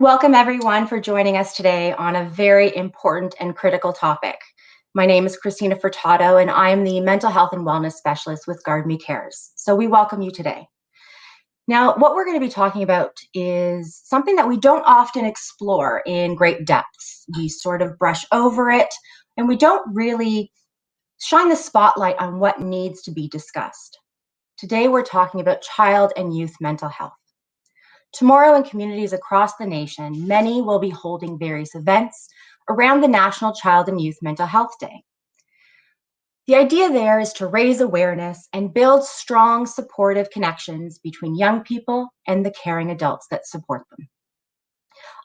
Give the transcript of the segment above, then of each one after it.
Welcome everyone for joining us today on a very important and critical topic. My name is Christina Furtado and I am the Mental Health and Wellness Specialist with guard.meCARES. So we welcome you today. Now, what we're going to be talking about is something that we don't often explore in great depths. We sort of brush over it and we don't really shine the spotlight on what needs to be discussed. Today, we're talking about child and youth mental health. Tomorrow, in communities across the nation, many will be holding various events around the National Child and Youth Mental Health Day. The idea there is to raise awareness and build strong, supportive connections between young people and the caring adults that support them.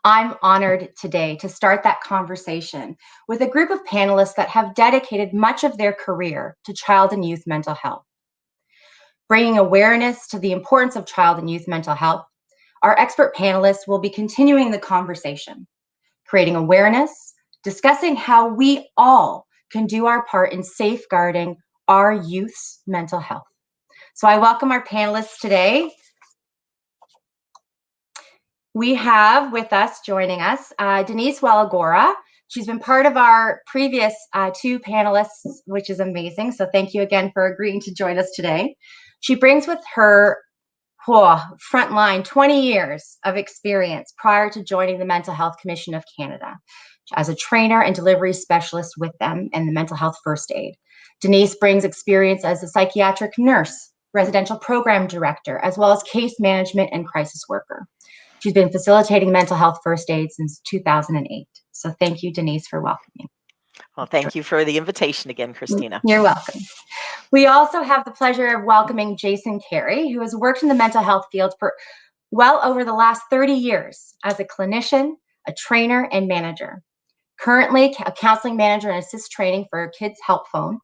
I'm honored today to start that conversation with a group of panelists that have dedicated much of their career to child and youth mental health. Bringing awareness to the importance of child and youth mental health, our expert panelists will be continuing the conversation, creating awareness, discussing how we all can do our part in safeguarding our youth's mental health. So I welcome our panelists today. We have with us, joining us, Denise Wellagora. She's been part of our previous two panelists, which is amazing. So thank you again for agreeing to join us today. She brings with her frontline 20 years of experience prior to joining the Mental Health Commission of Canada as a trainer and delivery specialist with them and the mental health first aid. Denise brings experience as a psychiatric nurse, residential program director, as well as case management and crisis worker. She's been facilitating mental health first aid since 2008. So thank you, Denise, for welcoming. Well, thank you for the invitation again, Christina. You're welcome. We also have the pleasure of welcoming Jason Carey, who has worked in the mental health field for well over the last 30 years as a clinician, a trainer, and manager. Currently, a counseling manager and assist training for Kids Help Phone.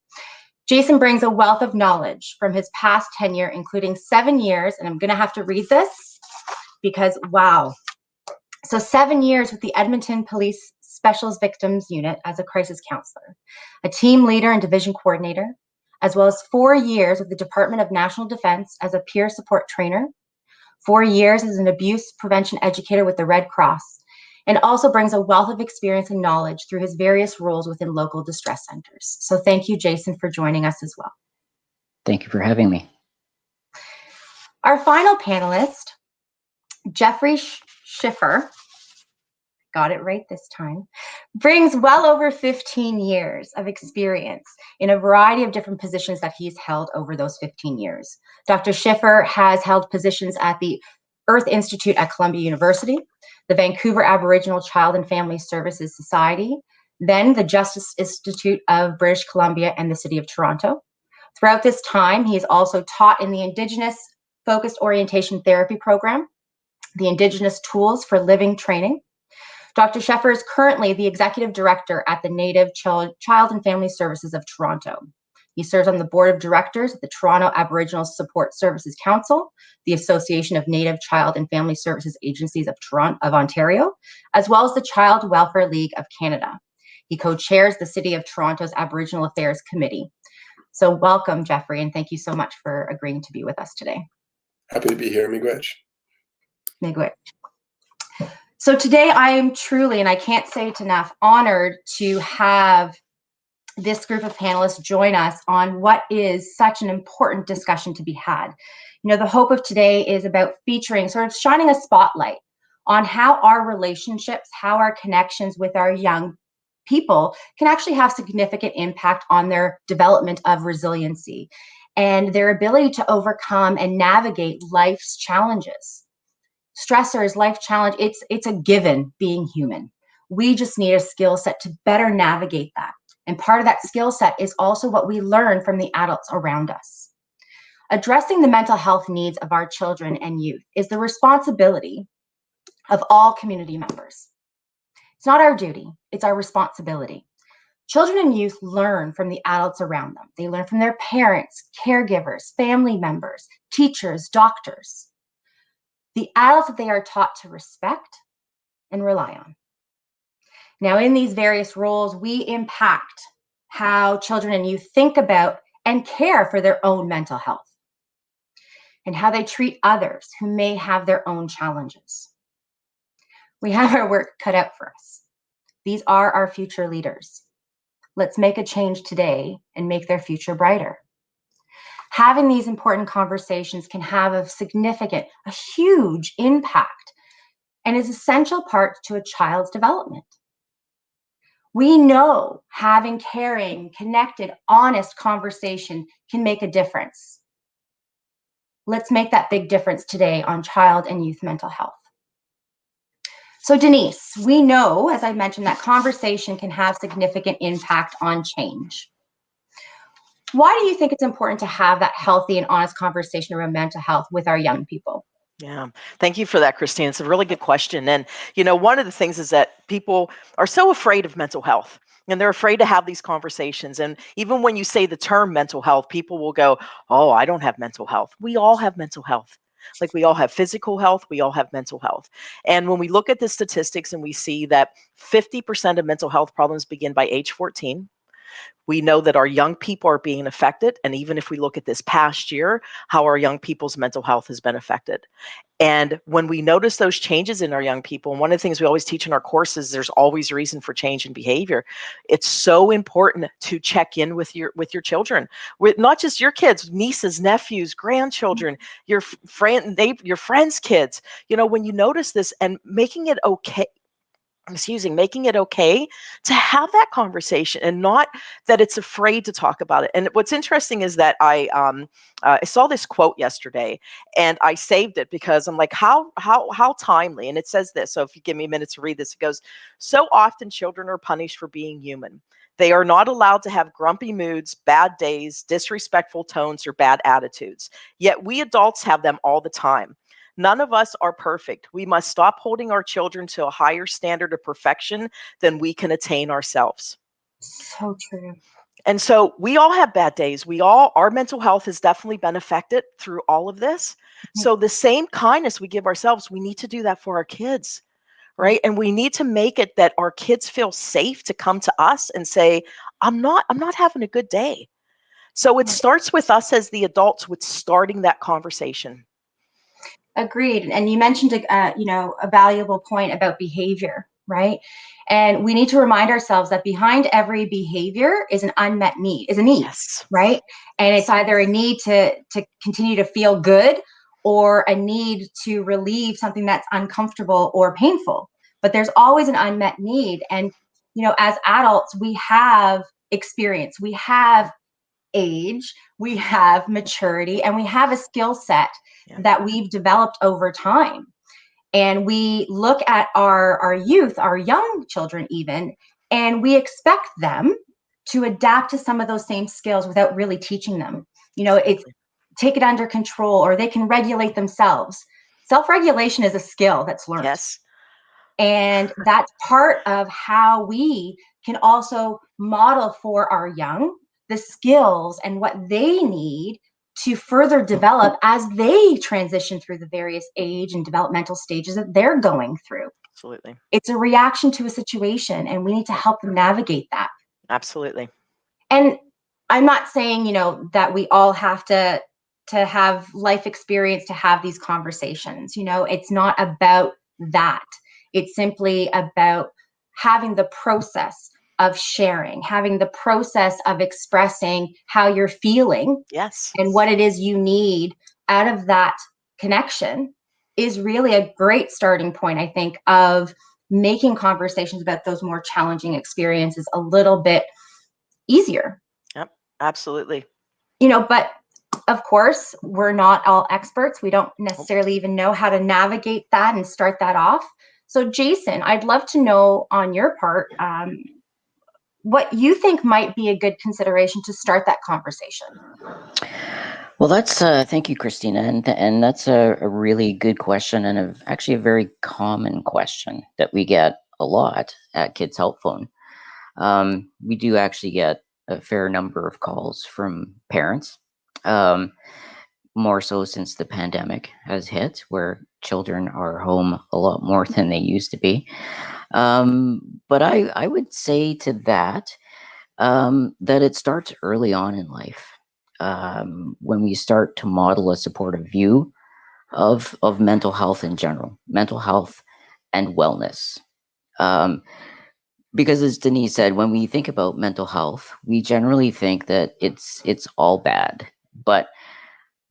Jason brings a wealth of knowledge from his past tenure, including 7 years, and I'm going to have to read this because, wow. So 7 years with the Edmonton Police Special Victims Unit as a crisis counselor, a team leader and division coordinator, as well as 4 years with the Department of National Defense as a peer support trainer, 4 years as an abuse prevention educator with the Red Cross, and also brings a wealth of experience and knowledge through his various roles within local distress centers. So thank you, Jason, for joining us as well. Thank you for having me. Our final panelist, Jeffrey Schiffer, got it right this time, brings well over 15 years of experience in a variety of different positions that he's held over those 15 years. Dr. Schiffer has held positions at the Earth Institute at Columbia University, the Vancouver Aboriginal Child and Family Services Society, then the Justice Institute of British Columbia and the City of Toronto. Throughout this time, he's also taught in the Indigenous Focused Orientation Therapy Program, the Indigenous Tools for Living training. Dr. Schiffer is currently the Executive Director at the Native Child and Family Services of Toronto. He serves on the Board of Directors of the Toronto Aboriginal Support Services Council, the Association of Native Child and Family Services Agencies of Ontario, as well as the Child Welfare League of Canada. He co-chairs the City of Toronto's Aboriginal Affairs Committee. So welcome, Jeffrey, and thank you so much for agreeing to be with us today. Happy to be here, Miigwech. Miigwech. So today I am truly, and I can't say it enough, honored to have this group of panelists join us on what is such an important discussion to be had. You know, the hope of today is about featuring, sort of shining a spotlight on how our relationships, how our connections with our young people can actually have significant impact on their development of resiliency and their ability to overcome and navigate life's challenges. Stressors, life challenge, it's a given being human. We just need a skill set to better navigate that. And part of that skill set is also what we learn from the adults around us. Addressing the mental health needs of our children and youth is the responsibility of all community members. It's not our duty, it's our responsibility. Children and youth learn from the adults around them. They learn from their parents, caregivers, family members, teachers, doctors. The adults that they are taught to respect and rely on. Now, in these various roles, we impact how children and youth think about and care for their own mental health and how they treat others who may have their own challenges. We have our work cut out for us. These are our future leaders. Let's make a change today and make their future brighter. Having these important conversations can have a huge impact, and is an essential part to a child's development. We know having caring, connected, honest conversation can make a difference. Let's make that big difference today on child and youth mental health. So Denise, we know, as I mentioned, that conversation can have significant impact on change. Why do you think it's important to have that healthy and honest conversation around mental health with our young people? Yeah, thank you for that, Christine. It's a really good question. And, one of the things is that people are so afraid of mental health, and they're afraid to have these conversations. And even when you say the term mental health, people will go, "Oh, I don't have mental health." We all have mental health. Like, we all have physical health, we all have mental health. And when we look at the statistics and we see that 50% of mental health problems begin by age 14, we know that our young people are being affected. And even if we look at this past year, how our young people's mental health has been affected. And when we notice those changes in our young people, and one of the things we always teach in our courses, there's always reason for change in behavior. It's so important to check in with your children, with not just your kids, nieces, nephews, grandchildren, your friends' kids. When you notice this, and making it okay to have that conversation, and not that it's afraid to talk about it. And what's interesting is that I saw this quote yesterday, and I saved it because I'm like, how timely. And it says this. So if you give me a minute to read this, it goes, "So often children are punished for being human. They are not allowed to have grumpy moods, bad days, disrespectful tones, or bad attitudes. Yet we adults have them all the time. None of us are perfect. We must stop holding our children to a higher standard of perfection than we can attain ourselves." So true. And so we all have bad days. Our mental health has definitely been affected through all of this. So the same kindness we give ourselves, we need to do that for our kids, right? And we need to make it that our kids feel safe to come to us and say, I'm not having a good day. So it starts with us as the adults, with starting that conversation. Agreed. And you mentioned a valuable point about behavior, right? And we need to remind ourselves that behind every behavior is an unmet need, is a need, Yes. right? And it's either a need to continue to feel good, or a need to relieve something that's uncomfortable or painful. But there's always an unmet need. And as adults, we have experience, we have age, we have maturity, and we have a skill set that we've developed over time. And we look at our youth, our young children even, and we expect them to adapt to some of those same skills without really teaching them. It's take it under control, or they can regulate themselves. Self-regulation is a skill that's learned. Yes. And that's part of how we can also model for our young the skills and what they need to further develop as they transition through the various age and developmental stages that they're going through. Absolutely. It's a reaction to a situation, and we need to help them navigate that. Absolutely. And I'm not saying, that we all have to have life experience to have these conversations. It's not about that. It's simply about having the process of sharing, having the process of expressing how you're feeling. Yes. And what it is you need out of that connection is really a great starting point, I think, of making conversations about those more challenging experiences a little bit easier. Yep. Absolutely. But of course, we're not all experts. We don't necessarily even know how to navigate that and start that off. So Jason, I'd love to know on your part, what you think might be a good consideration to start that conversation. Well, that's thank you, Christina, and that's a really good question, and actually a very common question that we get a lot at Kids Help Phone. We do actually get a fair number of calls from parents, more so since the pandemic has hit, where children are home a lot more than they used to be. But I would say to that, that it starts early on in life, when we start to model a supportive view of mental health in general. Mental health and wellness. Because as Denise said, when we think about mental health, we generally think that it's all bad. But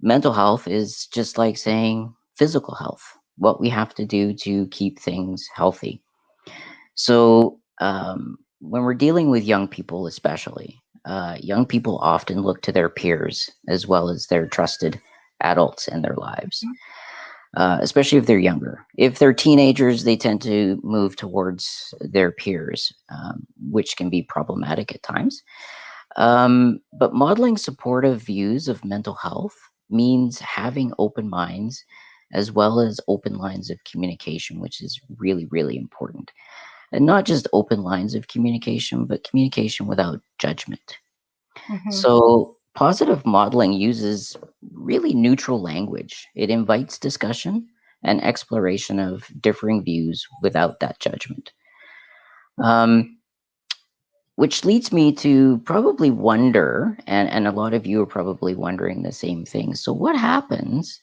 mental health is just like saying physical health, what we have to do to keep things healthy. So when we're dealing with young people, especially, young people often look to their peers as well as their trusted adults in their lives, especially if they're younger. If they're teenagers, they tend to move towards their peers, which can be problematic at times. But modeling supportive views of mental health means having open minds as well as open lines of communication, which is really, really important. And not just open lines of communication, but communication without judgment. So, positive modeling uses really neutral language. It invites discussion and exploration of differing views without that judgment. Um, which leads me to probably wonder, and a lot of you are probably wondering the same thing. So, what happens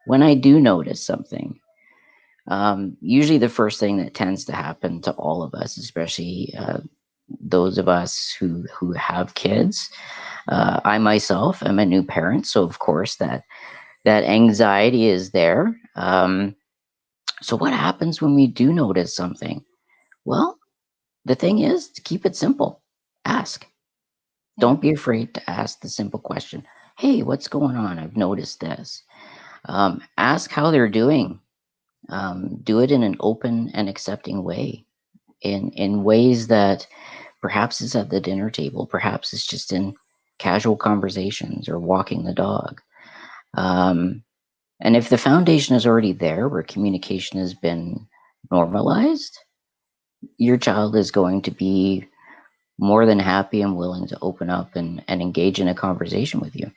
when I do notice something? Usually, the first thing that tends to happen to all of us, especially those of us who have kids, I myself am a new parent, so of course that anxiety is there. So, what happens when we do notice something? Well, the thing is to keep it simple. Ask. Don't be afraid to ask the simple question. Hey, what's going on? I've noticed this. Ask how they're doing. Do it in an open and accepting way, in ways that perhaps it's at the dinner table, perhaps it's just in casual conversations or walking the dog. And if the foundation is already there, where communication has been normalized, your child is going to be more than happy and willing to open up and engage in a conversation with you.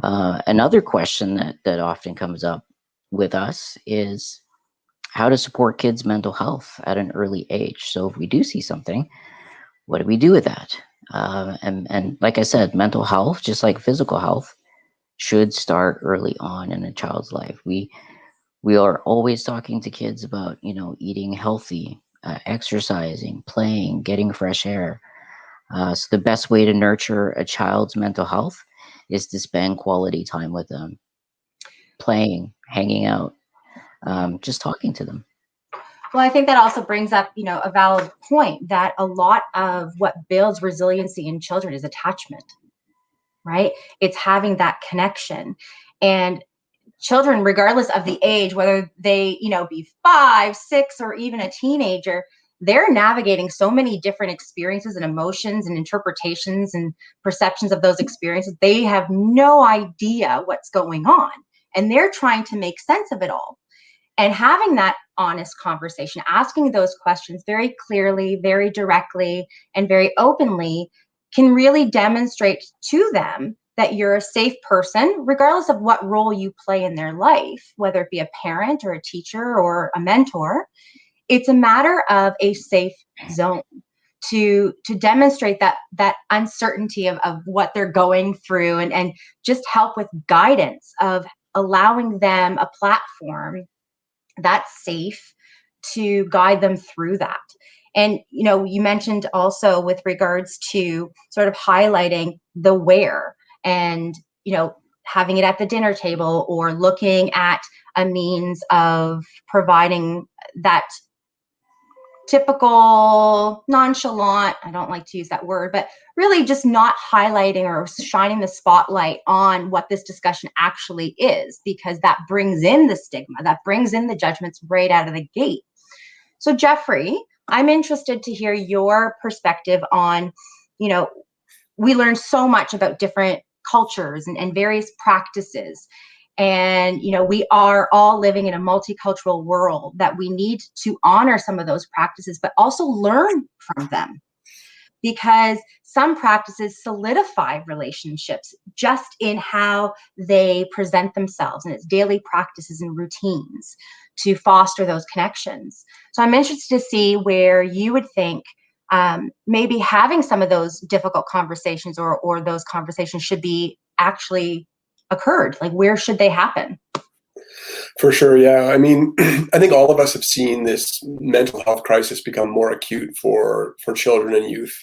Another question that often comes up with us is how to support kids' mental health at an early age. So if we do see something, what do we do with that? And like I said, mental health, just like physical health, should start early on in a child's life. We are always talking to kids about, eating healthy, exercising, playing, getting fresh air. So the best way to nurture a child's mental health is to spend quality time with them, playing, hanging out, just talking to them. Well, I think that also brings up, a valid point that a lot of what builds resiliency in children is attachment, right? It's having that connection. And children, regardless of the age, whether they, be 5, 6, or even a teenager, they're navigating so many different experiences and emotions and interpretations and perceptions of those experiences. They have no idea what's going on, and they're trying to make sense of it all. And having that honest conversation, asking those questions very clearly, very directly, and very openly can really demonstrate to them that you're a safe person, regardless of what role you play in their life, whether it be a parent or a teacher or a mentor. It's a matter of a safe zone to demonstrate that uncertainty of what they're going through, and just help with guidance of allowing them a platform that's safe to guide them through that. And, you mentioned also with regards to sort of highlighting the where and, having it at the dinner table or looking at a means of providing that typical nonchalant, I don't like to use that word, but really just not highlighting or shining the spotlight on what this discussion actually is, because that brings in the stigma, that brings in the judgments right out of the gate. So Jeffrey, I'm interested to hear your perspective on, we learn so much about different cultures and various practices. And, we are all living in a multicultural world that we need to honor some of those practices, but also learn from them, because some practices solidify relationships just in how they present themselves, and it's daily practices and routines to foster those connections. So I'm interested to see where you would think maybe having some of those difficult conversations or those conversations should be actually occurred. Like, where should they happen? For sure, yeah. I mean, I think all of us have seen this mental health crisis become more acute for children and youth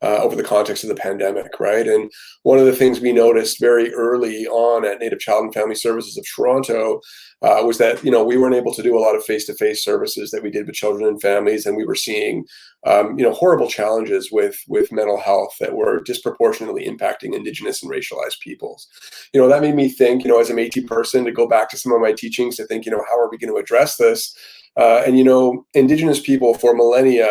over the context of the pandemic, right? And one of the things we noticed very early on at Native Child and Family Services of Toronto was that we weren't able to do a lot of face-to-face services that we did with children and families, and we were seeing horrible challenges with mental health that were disproportionately impacting Indigenous and racialized peoples. That made me think, as a Métis person, to go back to some of my teachings to think, how are we going to address this? Indigenous people for millennia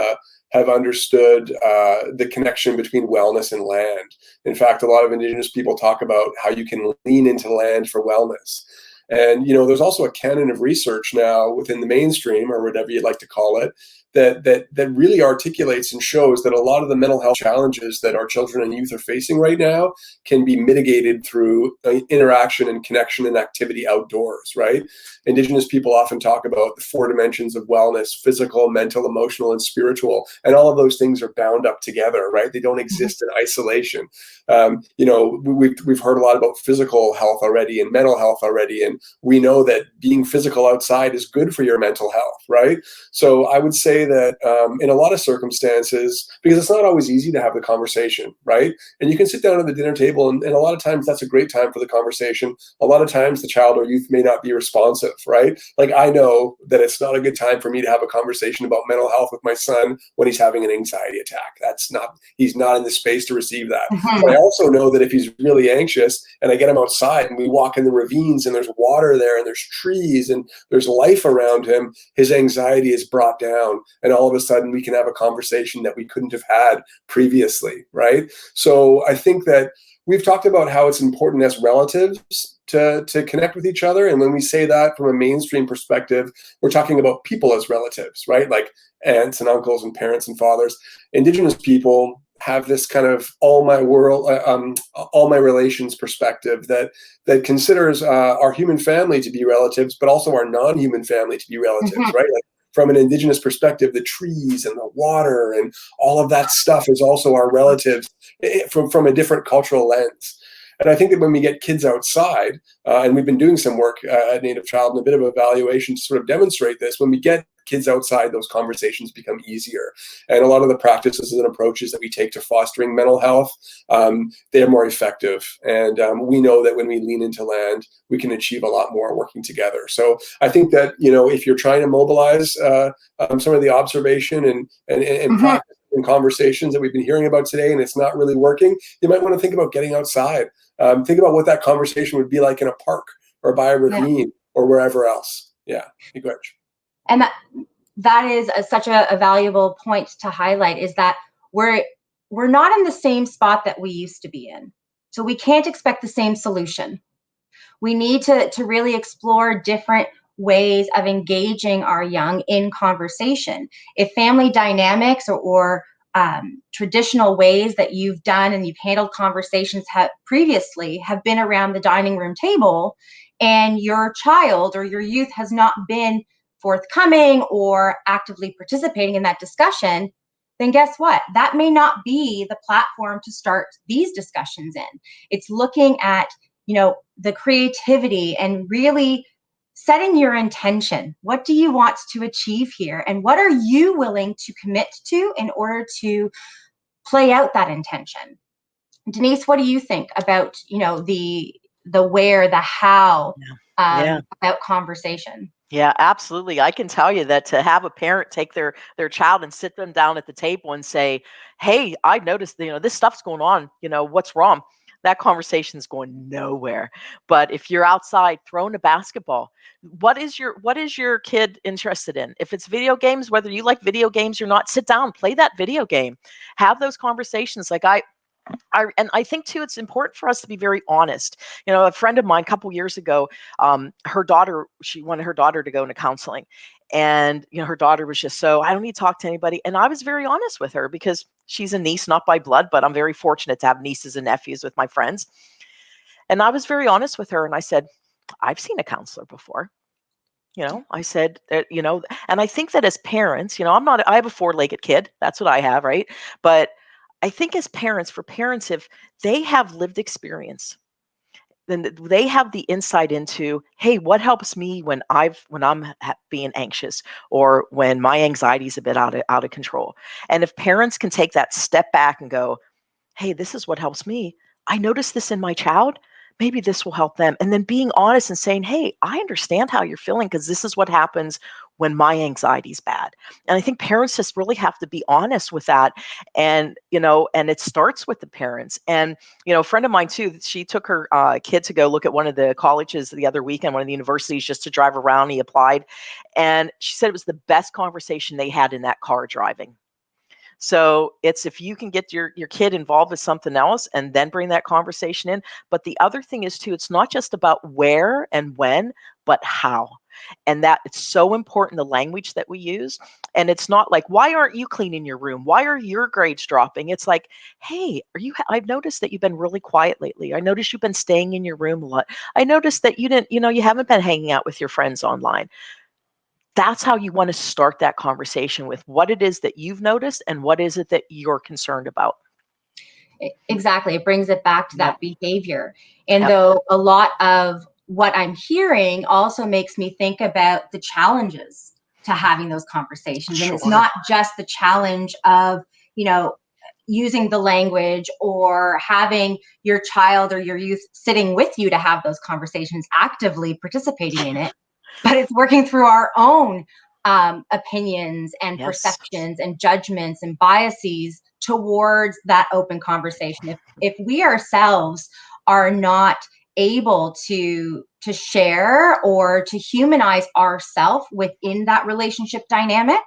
have understood the connection between wellness and land. In fact, a lot of Indigenous people talk about how you can lean into land for wellness. And, there's also a canon of research now within the mainstream, or whatever you'd like to call it, that really articulates and shows that a lot of the mental health challenges that our children and youth are facing right now can be mitigated through interaction and connection and activity outdoors, right? Indigenous people often talk about the 4 dimensions of wellness: physical, mental, emotional, and spiritual. And all of those things are bound up together, right? They don't exist in isolation. We've heard a lot about physical health already and mental health already. And we know that being physical outside is good for your mental health, right? So I would say that in a lot of circumstances, because it's not always easy to have the conversation, right? And you can sit down at the dinner table, and a lot of times that's a great time for the conversation. A lot of times the child or youth may not be responsive, right? Like, I know that it's not a good time for me to have a conversation about mental health with my son when he's having an anxiety attack. He's not in the space to receive that. Mhm. But I also know that if he's really anxious and I get him outside and we walk in the ravines and there's water there and there's trees and there's life around him, his anxiety is brought down. And all of a sudden we can have a conversation that we couldn't have had previously, right? So I think that we've talked about how it's important as relatives to connect with each other. And when we say that from a mainstream perspective, we're talking about people as relatives, right? Like aunts and uncles and parents and fathers. Indigenous people have this kind of all my relations perspective that considers our human family to be relatives, but also our non-human family to be relatives, Mhm. right? Like, from an Indigenous perspective, the trees and the water and all of that stuff is also our relatives from a different cultural lens. And I think that when we get kids outside, and we've been doing some work at Native Child and a bit of evaluation to sort of demonstrate this, when we get kids outside, those conversations become easier. And a lot of the practices and approaches that we take to fostering mental health, they're more effective. And we know that when we lean into land, we can achieve a lot more working together. So I think that, if you're trying to mobilize some of the observation and Mhm. practice and conversations that we've been hearing about today, and it's not really working, you might want to think about getting outside. Think about what that conversation would be like in a park or by a Yeah. ravine or wherever else. Yeah, Miigwech. And that is such a valuable point to highlight, is that we're not in the same spot that we used to be in. So we can't expect the same solution. We need to really explore different ways of engaging our young in conversation. If family dynamics or traditional ways that you've done and you've handled conversations previously have been around the dining room table, and your child or your youth has not been forthcoming or actively participating in that discussion, then guess what? That may not be the platform to start these discussions in. It's looking at the creativity and really setting your intention. What do you want to achieve here? And what are you willing to commit to in order to play out that intention? Denise, what do you think about, the where, the how, Yeah. about conversation? Yeah, absolutely. I can tell you that to have a parent take their child and sit them down at the table and say, "Hey, I've noticed, this stuff's going on. What's wrong?" That conversation's going nowhere. But if you're outside throwing a basketball, what is your kid interested in? If it's video games, whether you like video games or not, sit down, play that video game. Have those conversations. Like I think too, it's important for us to be very honest. A friend of mine a couple years ago, she wanted her daughter to go into counseling, and her daughter was just so, I don't need to talk to anybody. And I was very honest with her because she's a niece, not by blood, but I'm very fortunate to have nieces and nephews with my friends. And I was very honest with her, and I said, I've seen a counselor before. I said, and I think that as parents, I have a 4-legged kid. That's what I have, right? But I think as parents, for parents, if they have lived experience, then they have the insight into, hey, what helps me when I'm being anxious, or when my anxiety is a bit out of control. And if parents can take that step back and go, hey, this is what helps me. I notice this in my child. Maybe this will help them. And then being honest and saying, hey, I understand how you're feeling, because this is what happens when my anxiety is bad. And I think parents just really have to be honest with that. And, and it starts with the parents. And, a friend of mine too, she took her kid to go look at one of the colleges the other weekend, one of the universities, just to drive around. He applied. And she said it was the best conversation they had in that car driving. So it's, if you can get your kid involved with something else and then bring that conversation in. But the other thing is too, it's not just about where and when, but how. And that it's so important, the language that we use. And it's not like, why aren't you cleaning your room? Why are your grades dropping? It's like, hey, I've noticed that you've been really quiet lately. I noticed you've been staying in your room a lot. I noticed that you haven't been hanging out with your friends online. That's how you want to start that conversation, with what it is that you've noticed and what is it that you're concerned about. Exactly. It brings it back to that behavior. And Yep. though a lot of what I'm hearing also makes me think about the challenges to having those conversations. Sure. And it's not just the challenge of, using the language or having your child or your youth sitting with you to have those conversations, actively participating in it, but it's working through our own opinions and Yes. perceptions and judgments and biases towards that open conversation. If we ourselves are not able to share or to humanize ourselves within that relationship dynamic,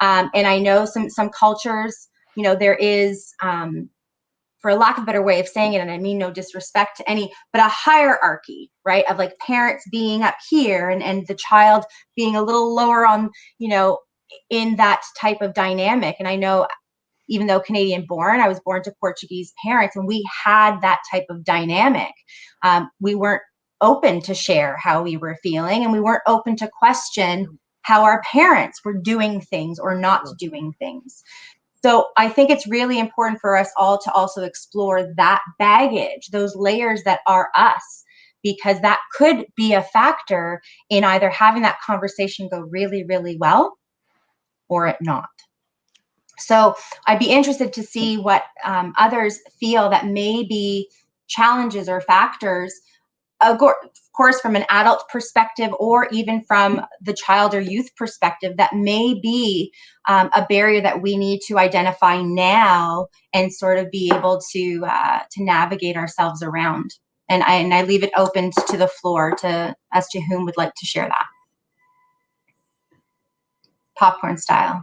and I know some cultures, there is, for a lack of a better way of saying it, and I mean no disrespect to any, but a hierarchy, right? Of like parents being up here and the child being a little lower on, in that type of dynamic. And I know, even though Canadian born, I was born to Portuguese parents, and we had that type of dynamic. We weren't open to share how we were feeling, and we weren't open to question how our parents were doing things or not doing things. So I think it's really important for us all to also explore that baggage, those layers that are us, because that could be a factor in either having that conversation go really, really well or it not. So I'd be interested to see what others feel that may be challenges or factors, of course, from an adult perspective, or even from the child or youth perspective, that may be a barrier that we need to identify now and sort of be able to navigate ourselves around. And I leave it open to the floor as to whom would like to share that. Popcorn style.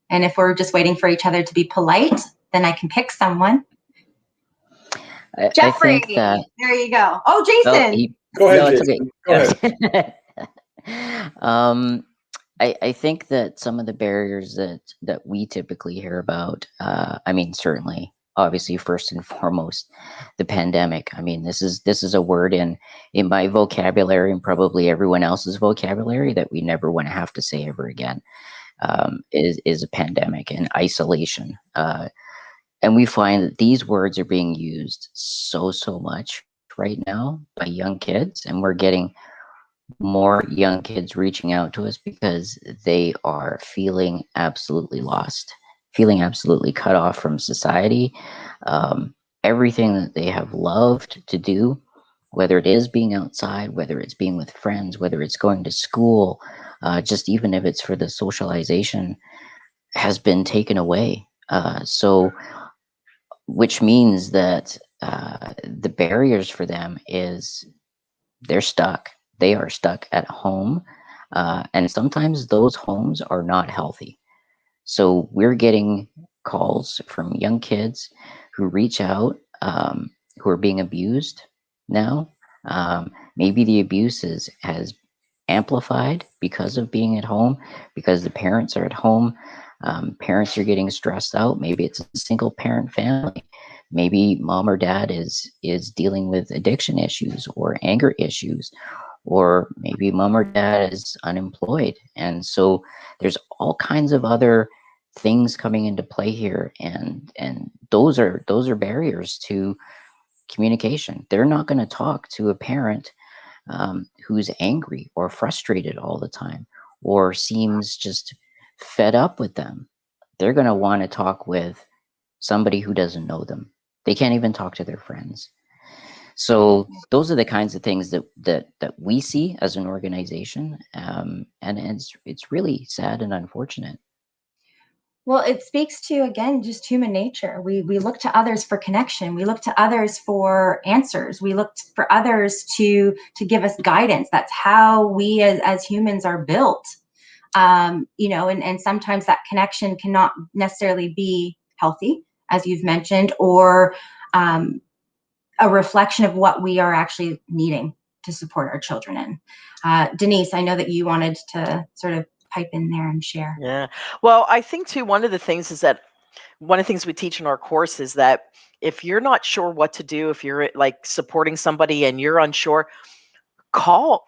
And if we're just waiting for each other to be polite, then I can pick someone. Jeffrey, I think that, there you go. Oh, Jason. Go ahead, no, it's Jason. okay. Go ahead. I think that some of the barriers that we typically hear about, certainly, obviously, first and foremost, the pandemic. This is a word in my vocabulary and probably everyone else's vocabulary that we never want to have to say ever again. Is a pandemic and isolation. And we find that these words are being used so much right now by young kids, and we're getting more young kids reaching out to us because they are feeling absolutely lost, feeling absolutely cut off from society. Everything that they have loved to do, whether it is being outside, whether it's being with friends, whether it's going to school, just even if it's for the socialization, has been taken away. Which means that the barriers for them is they're stuck. They are stuck at home. And sometimes those homes are not healthy. So we're getting calls from young kids who reach out, who are being abused now. Maybe the abuse has amplified because of being at home, because the parents are at home. Parents are getting stressed out. Maybe it's a single parent family. Maybe mom or dad is dealing with addiction issues or anger issues, or maybe mom or dad is unemployed. And so there's all kinds of other things coming into play here, and those are barriers to communication. They're not going to talk to a parent who's angry or frustrated all the time or seems just fed up with them. They're going to want to talk with somebody who doesn't know them. They can't even talk to their friends. So those are the kinds of things that we see as an organization, and it's really sad and unfortunate. Well, it speaks to, again, just human nature. We look to others for connection. We look to others for answers. We look for others to give us guidance. That's how we as humans are built. And sometimes that connection cannot necessarily be healthy, as you've mentioned, or a reflection of what we are actually needing to support our children in. Denise, I know that you wanted to sort of pipe in there and share. Yeah. Well, I think too, one of the things is that one of the things we teach in our course is that if you're not sure what to do, if you're like supporting somebody and you're unsure,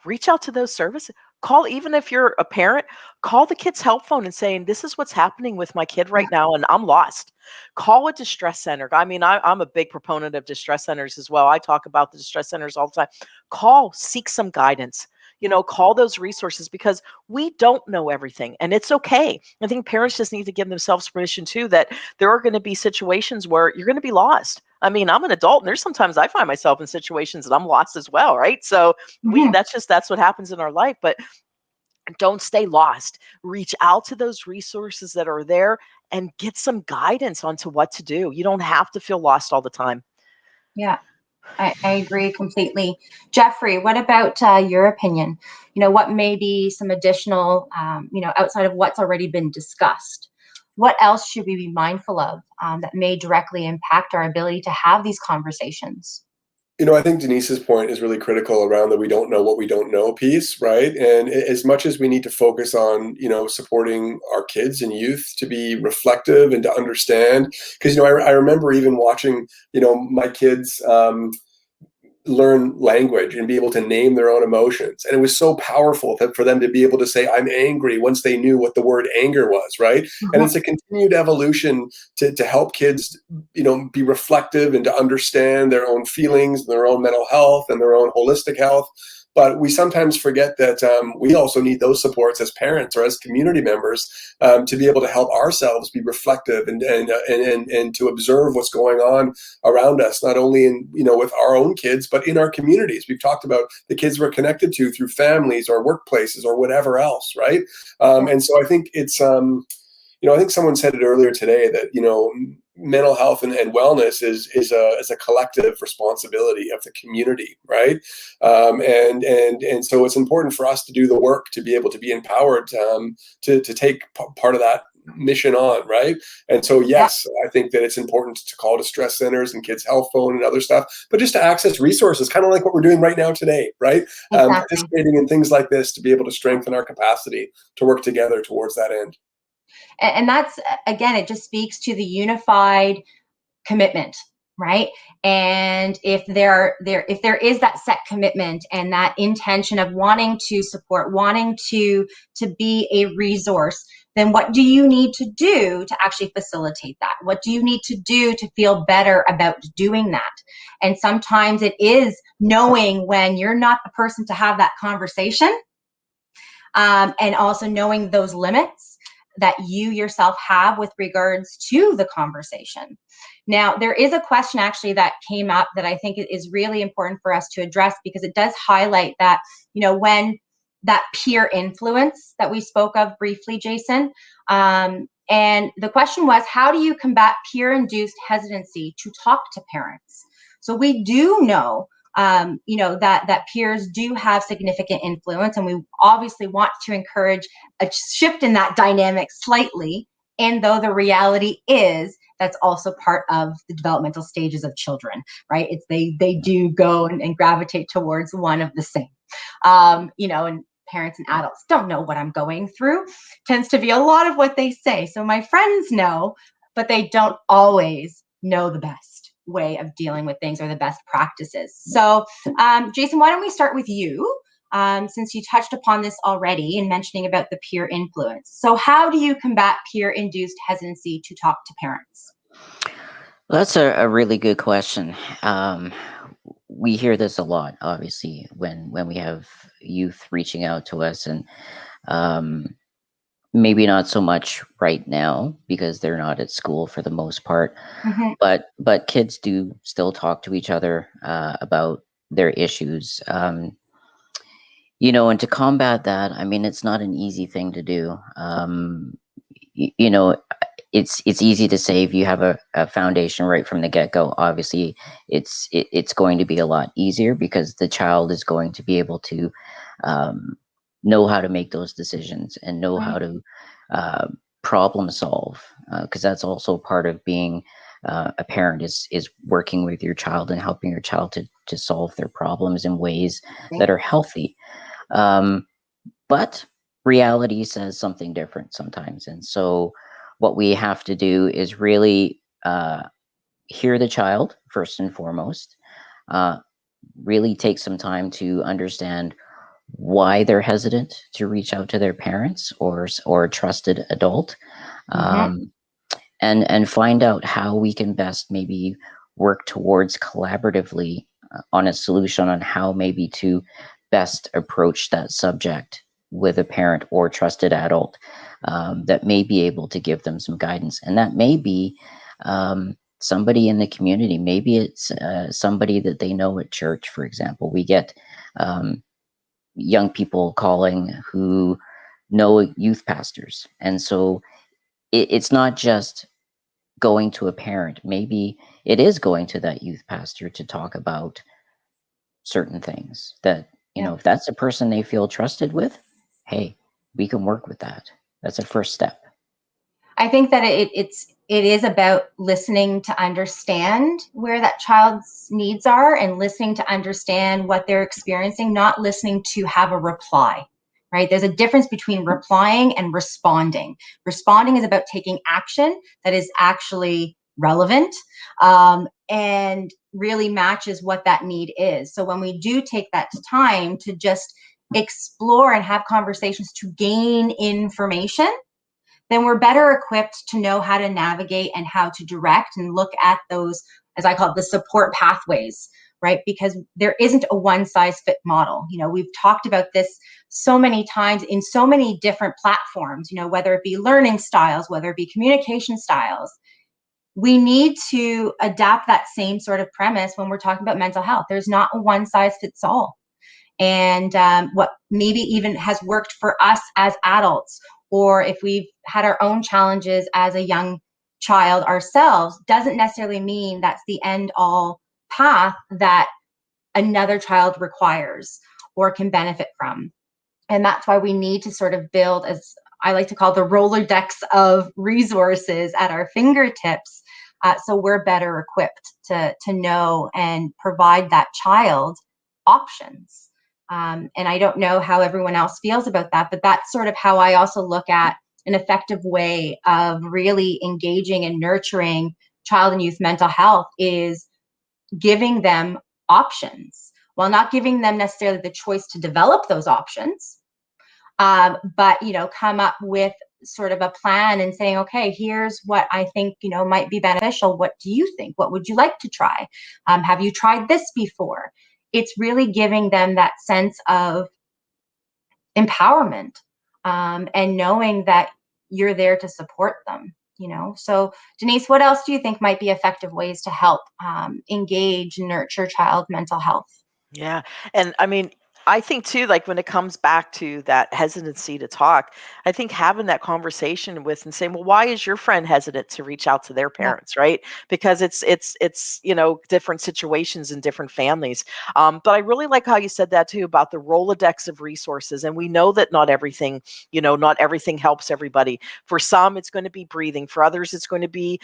reach out to those services. Call, even if you're a parent, call the kid's help phone and saying, this is what's happening with my kid right now and I'm lost. Call a distress center. I mean, I'm a big proponent of distress centers as well. I talk about the distress centers all the time. Seek some guidance. Call those resources, because we don't know everything and it's okay. I think parents just need to give themselves permission too, that there are going to be situations where you're going to be lost. I mean, I'm an adult and there's sometimes I find myself in situations that I'm lost as well, right? So that's what happens in our life. But don't stay lost. Reach out to those resources that are there and get some guidance onto what to do. You don't have to feel lost all the time. Yeah, I agree completely. Jeffrey, what about your opinion? What may be some additional, outside of what's already been discussed? What else should we be mindful of that may directly impact our ability to have these conversations? I think Denise's point is really critical around the we don't know what we don't know piece, right? And as much as we need to focus on, supporting our kids and youth to be reflective and to understand, because, I remember even watching, my kids learn language and be able to name their own emotions. And it was so powerful for them to be able to say, I'm angry, once they knew what the word anger was, right? And it's a continued evolution to help kids, be reflective and to understand their own feelings, their own mental health and their own holistic health. But we sometimes forget that we also need those supports as parents or as community members to be able to help ourselves be reflective and to observe what's going on around us, not only in with our own kids, but in our communities. We've talked about the kids we're connected to through families or workplaces or whatever else, right? And so I think it's I think someone said it earlier today that mental health and wellness is a collective responsibility of the community, right? And so it's important for us to do the work to be able to be empowered to take part of that mission on, right? And so yes, I think that it's important to call distress centers and kids health phone and other stuff, but just to access resources, kind of like what we're doing right now today, right? Exactly. Participating in things like this to be able to strengthen our capacity to work together towards that end. And that's, again, it just speaks to the unified commitment, right? And if there is that set commitment and that intention of wanting to support, wanting to be a resource, then what do you need to do to actually facilitate that? What do you need to do to feel better about doing that? And sometimes it is knowing when you're not the person to have that conversation, and also knowing those limits that you yourself have with regards to the conversation. Now, there is a question actually that came up that I think is really important for us to address, because it does highlight that, when that peer influence that we spoke of briefly, Jason, and the question was, how do you combat peer-induced hesitancy to talk to parents? So we do know that peers do have significant influence, and we obviously want to encourage a shift in that dynamic slightly. And though the reality is that's also part of the developmental stages of children, right? It's they do go and gravitate towards one of the same, and parents and adults don't know what I'm going through tends to be a lot of what they say. So my friends know, but they don't always know the best way of dealing with things or the best practices. So, Jason, why don't we start with you, since you touched upon this already in mentioning about the peer influence. So how do you combat peer-induced hesitancy to talk to parents? Well, that's a really good question. Um, we hear this a lot, obviously, when we have youth reaching out to us, and um, maybe not so much right now because they're not at school for the most part, Mhm. but kids do still talk to each other about their issues. And to combat that, I mean, it's not an easy thing to do. y- you know, it's easy to say if you have a foundation right from the get-go. Obviously, it's going to be a lot easier because the child is going to be able to um, know how to make those decisions and know how Right. to uh, problem solve, because that's also part of being a parent, is working with your child and helping your child to solve their problems in ways that are healthy. um, but reality says something different sometimes. And so, what we have to do is really hear the child first and foremost, uh, really take some time to understand why they're hesitant to reach out to their parents or a trusted adult, Mhm. um, and find out how we can best maybe work towards collaboratively on a solution on how maybe to best approach that subject with a parent or trusted adult that may be able to give them some guidance. And that may be somebody in the community. Maybe it's somebody that they know at church, for example. We get um, young people calling who know youth pastors. And so it's not just going to a parent. Maybe it is going to that youth pastor to talk about certain things that, Yeah. if that's a person they feel trusted with, hey, we can work with that. That's a first step. I think that it is about listening to understand where that child's needs are and listening to understand what they're experiencing, not listening to have a reply. Right? There's a difference between replying and responding. Responding is about taking action that is actually relevant, and really matches what that need is. So when we do take that time to just explore and have conversations to gain information, then we're better equipped to know how to navigate and how to direct and look at those, as I call it, the support pathways, right? Because there isn't a one size fit model. We've talked about this so many times in so many different platforms, whether it be learning styles, whether it be communication styles. We need to adapt that same sort of premise when we're talking about mental health. There's not a one size fits all. And what maybe even has worked for us as adults, or if we've had our own challenges as a young child ourselves, doesn't necessarily mean that's the end all path that another child requires or can benefit from. And that's why we need to sort of build, as I like to call, the Rolodex of resources at our fingertips, so we're better equipped to know and provide that child options. And I don't know how everyone else feels about that, but that's sort of how I also look at an effective way of really engaging and nurturing child and youth mental health is giving them options, while not giving them necessarily the choice to develop those options, but come up with sort of a plan and saying, okay, here's what I think might be beneficial. What do you think? What would you like to try? Have you tried this before? It's really giving them that sense of empowerment, and knowing that you're there to support them. So Denise, what else do you think might be effective ways to help engage and nurture child mental health? Yeah. And I mean, I think too, like when it comes back to that hesitancy to talk, I think having that conversation with and saying, well, why is your friend hesitant to reach out to their Yeah. parents, right? Because it's different situations in different families. But I really like how you said that too about the Rolodex of resources. And we know that not everything helps everybody. For some, it's going to be breathing. For others, it's going to be,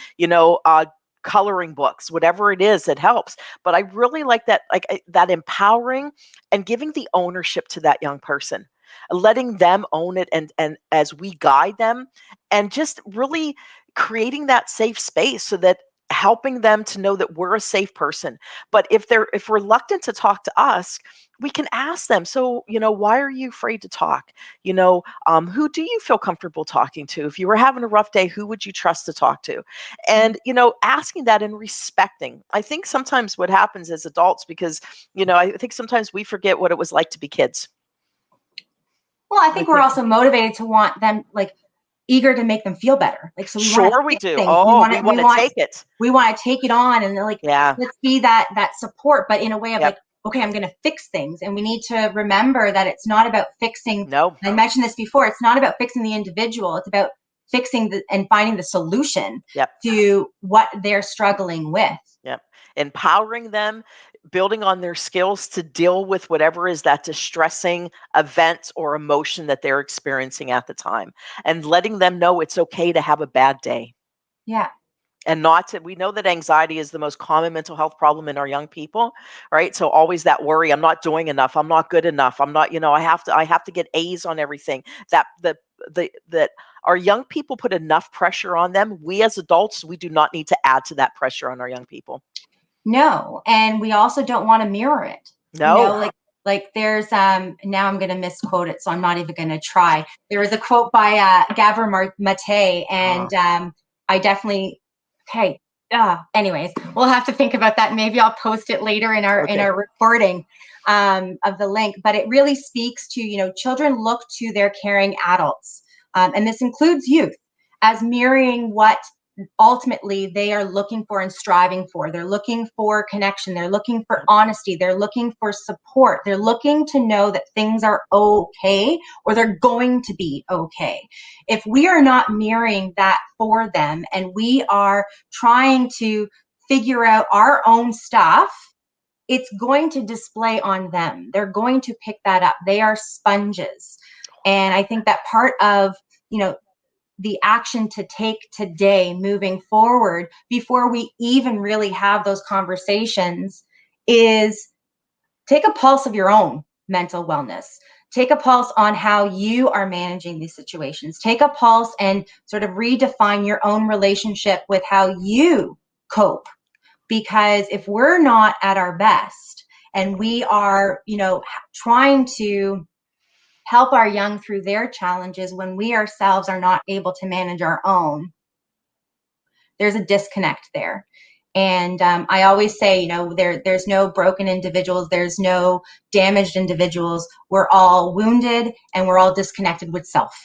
coloring books, whatever it is that helps. But I really like that, that empowering and giving the ownership to that young person, letting them own it, and as we guide them, and just really creating that safe space so that helping them to know that we're a safe person. But if they're reluctant to talk to us, we can ask them, so, why are you afraid to talk? Who do you feel comfortable talking to? If you were having a rough day, who would you trust to talk to? And, asking that and respecting. I think sometimes what happens as adults, because, I think sometimes we forget what it was like to be kids. Well, I think we're also motivated to want them, like, eager to make them feel better. Like, so we want to we fix do. things. Oh, we want to take it. We want to take it on, and like, Yeah. let's be that support, but in a way of Yep. like, okay, I'm going to fix things. And we need to remember that it's not about fixing. No. I mentioned this before. It's not about fixing the individual. It's about fixing and finding the solution to what they're struggling with. Yep. Empowering them, building on their skills to deal with whatever is that distressing event or emotion that they're experiencing at the time, and letting them know it's okay to have a bad day. Yeah. And we know that anxiety is the most common mental health problem in our young people, right? So always that worry, I'm not doing enough, I'm not good enough, I'm not, I have to get A's on everything. That our young people put enough pressure on them. We as adults, we do not need to add to that pressure on our young people. No, and we also don't want to mirror it. No. Like there's now I'm going to misquote it, so I'm not even going to try. There was a quote by Gabor Mate, and I definitely anyways, we'll have to think about that. Maybe I'll post it later in our recording of the link. But it really speaks to, children look to their caring adults, and this includes youth, as mirroring what ultimately they are looking for and striving for. They're looking for connection. They're looking for honesty. They're looking for support. They're looking to know that things are okay, or they're going to be okay. If we are not mirroring that for them, and we are trying to figure out our own stuff, it's going to display on them. They're going to pick that up. They are sponges. And I think that part of, the action to take today moving forward, before we even really have those conversations, is take a pulse of your own mental wellness. Take a pulse on how you are managing these situations. Take a pulse and sort of redefine your own relationship with how you cope. Because if we're not at our best, and we are, trying to help our young through their challenges when we ourselves are not able to manage our own, there's a disconnect there. And I always say, there's no broken individuals, there's no damaged individuals. We're all wounded, and we're all disconnected with self.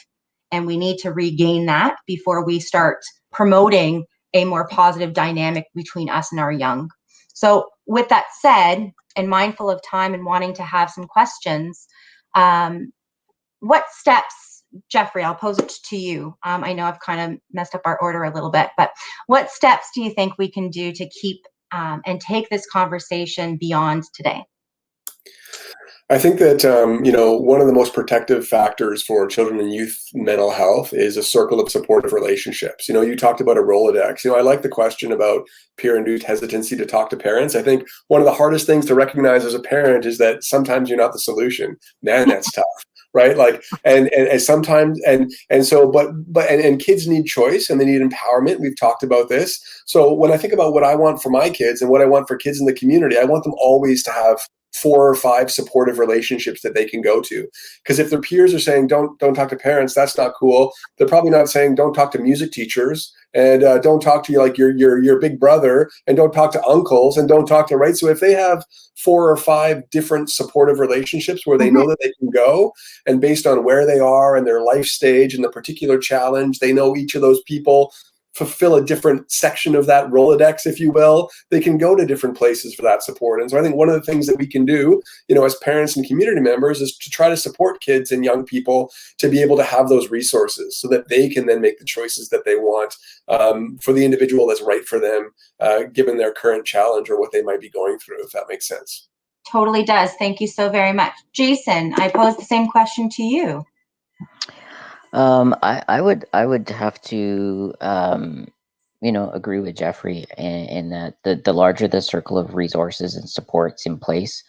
And we need to regain that before we start promoting a more positive dynamic between us and our young. So with that said, and mindful of time and wanting to have some questions, what steps, Jeffrey, I'll pose it to you. I know I've kind of messed up our order a little bit, but what steps do you think we can do to keep and take this conversation beyond today? I think that, one of the most protective factors for children and youth mental health is a circle of supportive relationships. You talked about a Rolodex. I like the question about peer-induced hesitancy to talk to parents. I think one of the hardest things to recognize as a parent is that sometimes you're not the solution. Man, that's tough. Right. Like, and sometimes, and kids need choice, and they need empowerment. We've talked about this. So when I think about what I want for my kids and what I want for kids in the community, I want them always to have 4 or 5 supportive relationships that they can go to. Because if their peers are saying, don't talk to parents, that's not cool. They're probably not saying, don't talk to music teachers, and don't talk to your big brother, and don't talk to uncles, and don't talk to, right? So if they have 4 or 5 different supportive relationships where they know that they can go, and based on where they are and their life stage and the particular challenge, they know each of those people fulfill a different section of that Rolodex, if you will, they can go to different places for that support. And so I think one of the things that we can do, as parents and community members, is to try to support kids and young people to be able to have those resources so that they can then make the choices that they want for the individual that's right for them, given their current challenge or what they might be going through, if that makes sense. Totally does. Thank you so very much. Jason, I pose the same question to you. I would have to agree with Jeffrey in that the larger the circle of resources and supports in place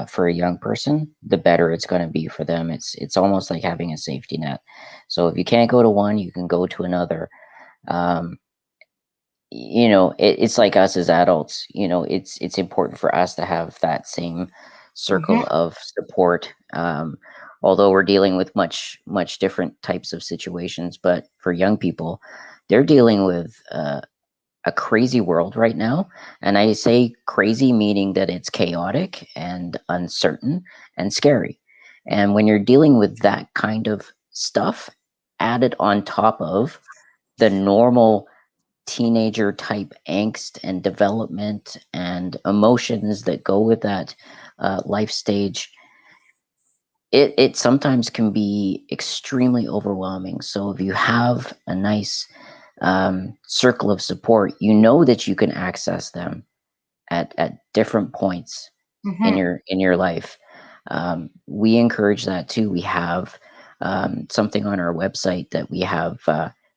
for a young person, the better it's going to be for them. It's almost like having a safety net. So if you can't go to one, you can go to another. it's like us as adults. It's important for us to have that same circle Mhm. of support. Although we're dealing with much different types of situations, but for young people, they're dealing with a crazy world right now. And I say crazy meaning that it's chaotic and uncertain and scary. And when you're dealing with that kind of stuff added on top of the normal teenager type angst and development and emotions that go with that life stage, it sometimes can be extremely overwhelming. So if you have a nice circle of support, that you can access them at different points in Mhm. your life. We encourage that too. We have something on our website that we have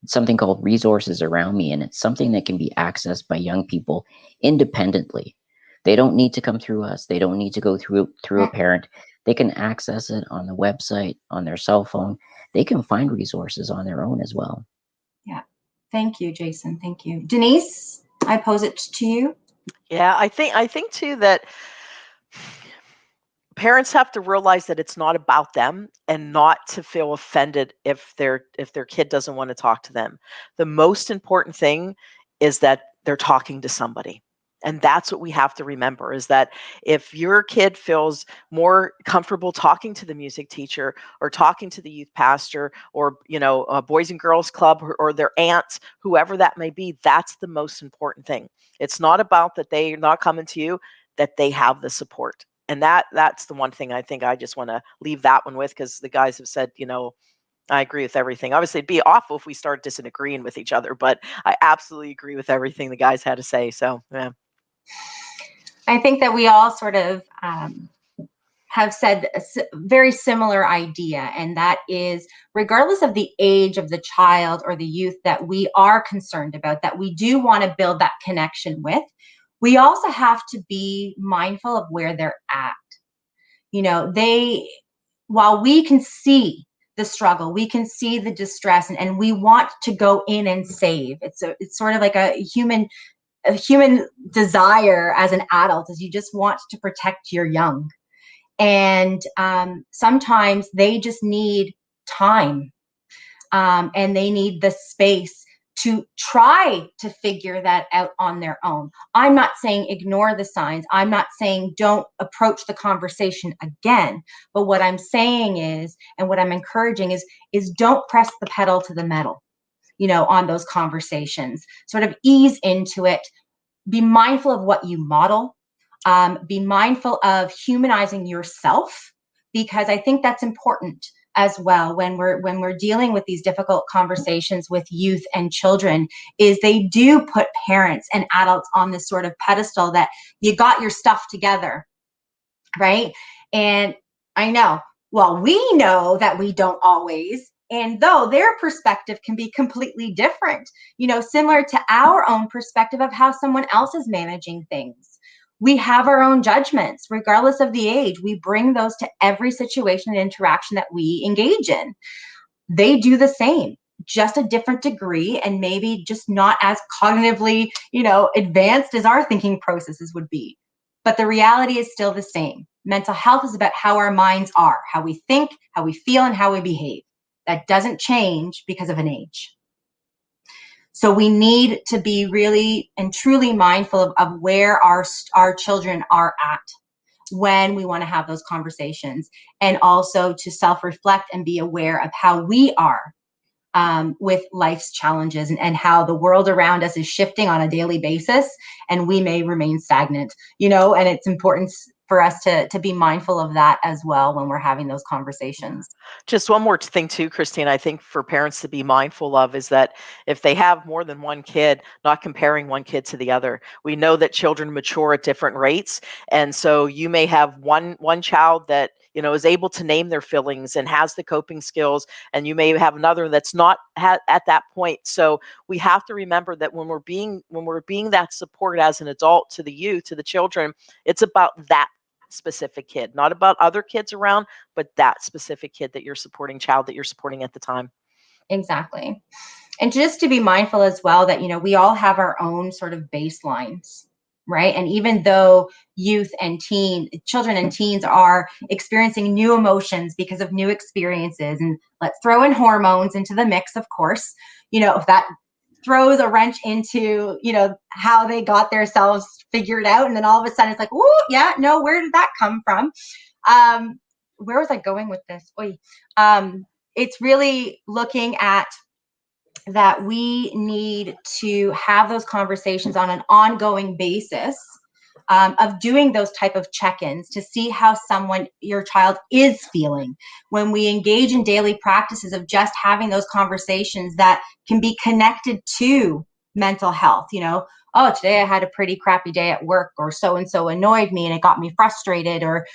something called Resources Around Me, and it's something that can be accessed by young people independently. They don't need to come through us. They don't need to go through a Mm. parent. They can access it on the website, on their cell phone. They can find resources on their own as well. Yeah. Thank you, Jason. Thank you. Denise, I pose it to you. Yeah, I think too that parents have to realize that it's not about them and not to feel offended if their kid doesn't want to talk to them. The most important thing is that they're talking to somebody. And that's what we have to remember, is that if your kid feels more comfortable talking to the music teacher or talking to the youth pastor or a boys and girls club, or their aunt, whoever that may be, that's the most important thing. It's not about that they're not coming to you, that they have the support. And that's the one thing I think I just want to leave that one with, because the guys have said, I agree with everything. Obviously, it'd be awful if we start disagreeing with each other, but I absolutely agree with everything the guys had to say. So, yeah. I think that we all sort of have said a very similar idea, and that is, regardless of the age of the child or the youth that we are concerned about, that we do want to build that connection with, we also have to be mindful of where they're at. While we can see the struggle, we can see the distress, and we want to go in and save. It's sort of like a human desire as an adult, is you just want to protect your young. And sometimes they just need time, and they need the space to try to figure that out on their own. I'm not saying ignore the signs. I'm not saying don't approach the conversation again. But what I'm saying is, and what I'm encouraging is don't press the pedal to the metal, on those conversations. Sort of ease into it. Be mindful of what you model. Be mindful of humanizing yourself, because I think that's important as well when we're dealing with these difficult conversations with youth and children, is they do put parents and adults on this sort of pedestal that you got your stuff together, right? And I know, well, we know that we don't always. And though their perspective can be completely different, similar to our own perspective of how someone else is managing things. We have our own judgments, regardless of the age. We bring those to every situation and interaction that we engage in. They do the same, just a different degree, and maybe just not as cognitively, advanced as our thinking processes would be. But the reality is still the same. Mental health is about how our minds are, how we think, how we feel, and how we behave. That doesn't change because of an age. So we need to be really and truly mindful of where our children are at when we want to have those conversations, and also to self-reflect and be aware of how we are with life's challenges, and how the world around us is shifting on a daily basis, and we may remain stagnant, and it's important for us to be mindful of that as well when we're having those conversations. Just one more thing too, Christine, I think for parents to be mindful of is that if they have more than one kid, not comparing one kid to the other. We know that children mature at different rates. And so you may have one child that is able to name their feelings and has the coping skills, and you may have another that's not at that point. So we have to remember that when we're being that support as an adult to the youth, to the children, it's about that specific kid, not about other kids around, but that specific kid that you're supporting, child that you're supporting at the time. Exactly. And just to be mindful as well that, we all have our own sort of baselines, right? And even though children and teens are experiencing new emotions because of new experiences, and let's throw in hormones into the mix, of course, if that throws a wrench into, how they got themselves figured out. And then all of a sudden it's like, oh, yeah, no, where did that come from? Where was I going with this? It's really looking at that we need to have those conversations on an ongoing basis, of doing those type of check-ins to see how your child is feeling. When we engage in daily practices of just having those conversations that can be connected to mental health, oh, today I had a pretty crappy day at work, or so-and-so annoyed me and it got me frustrated, or,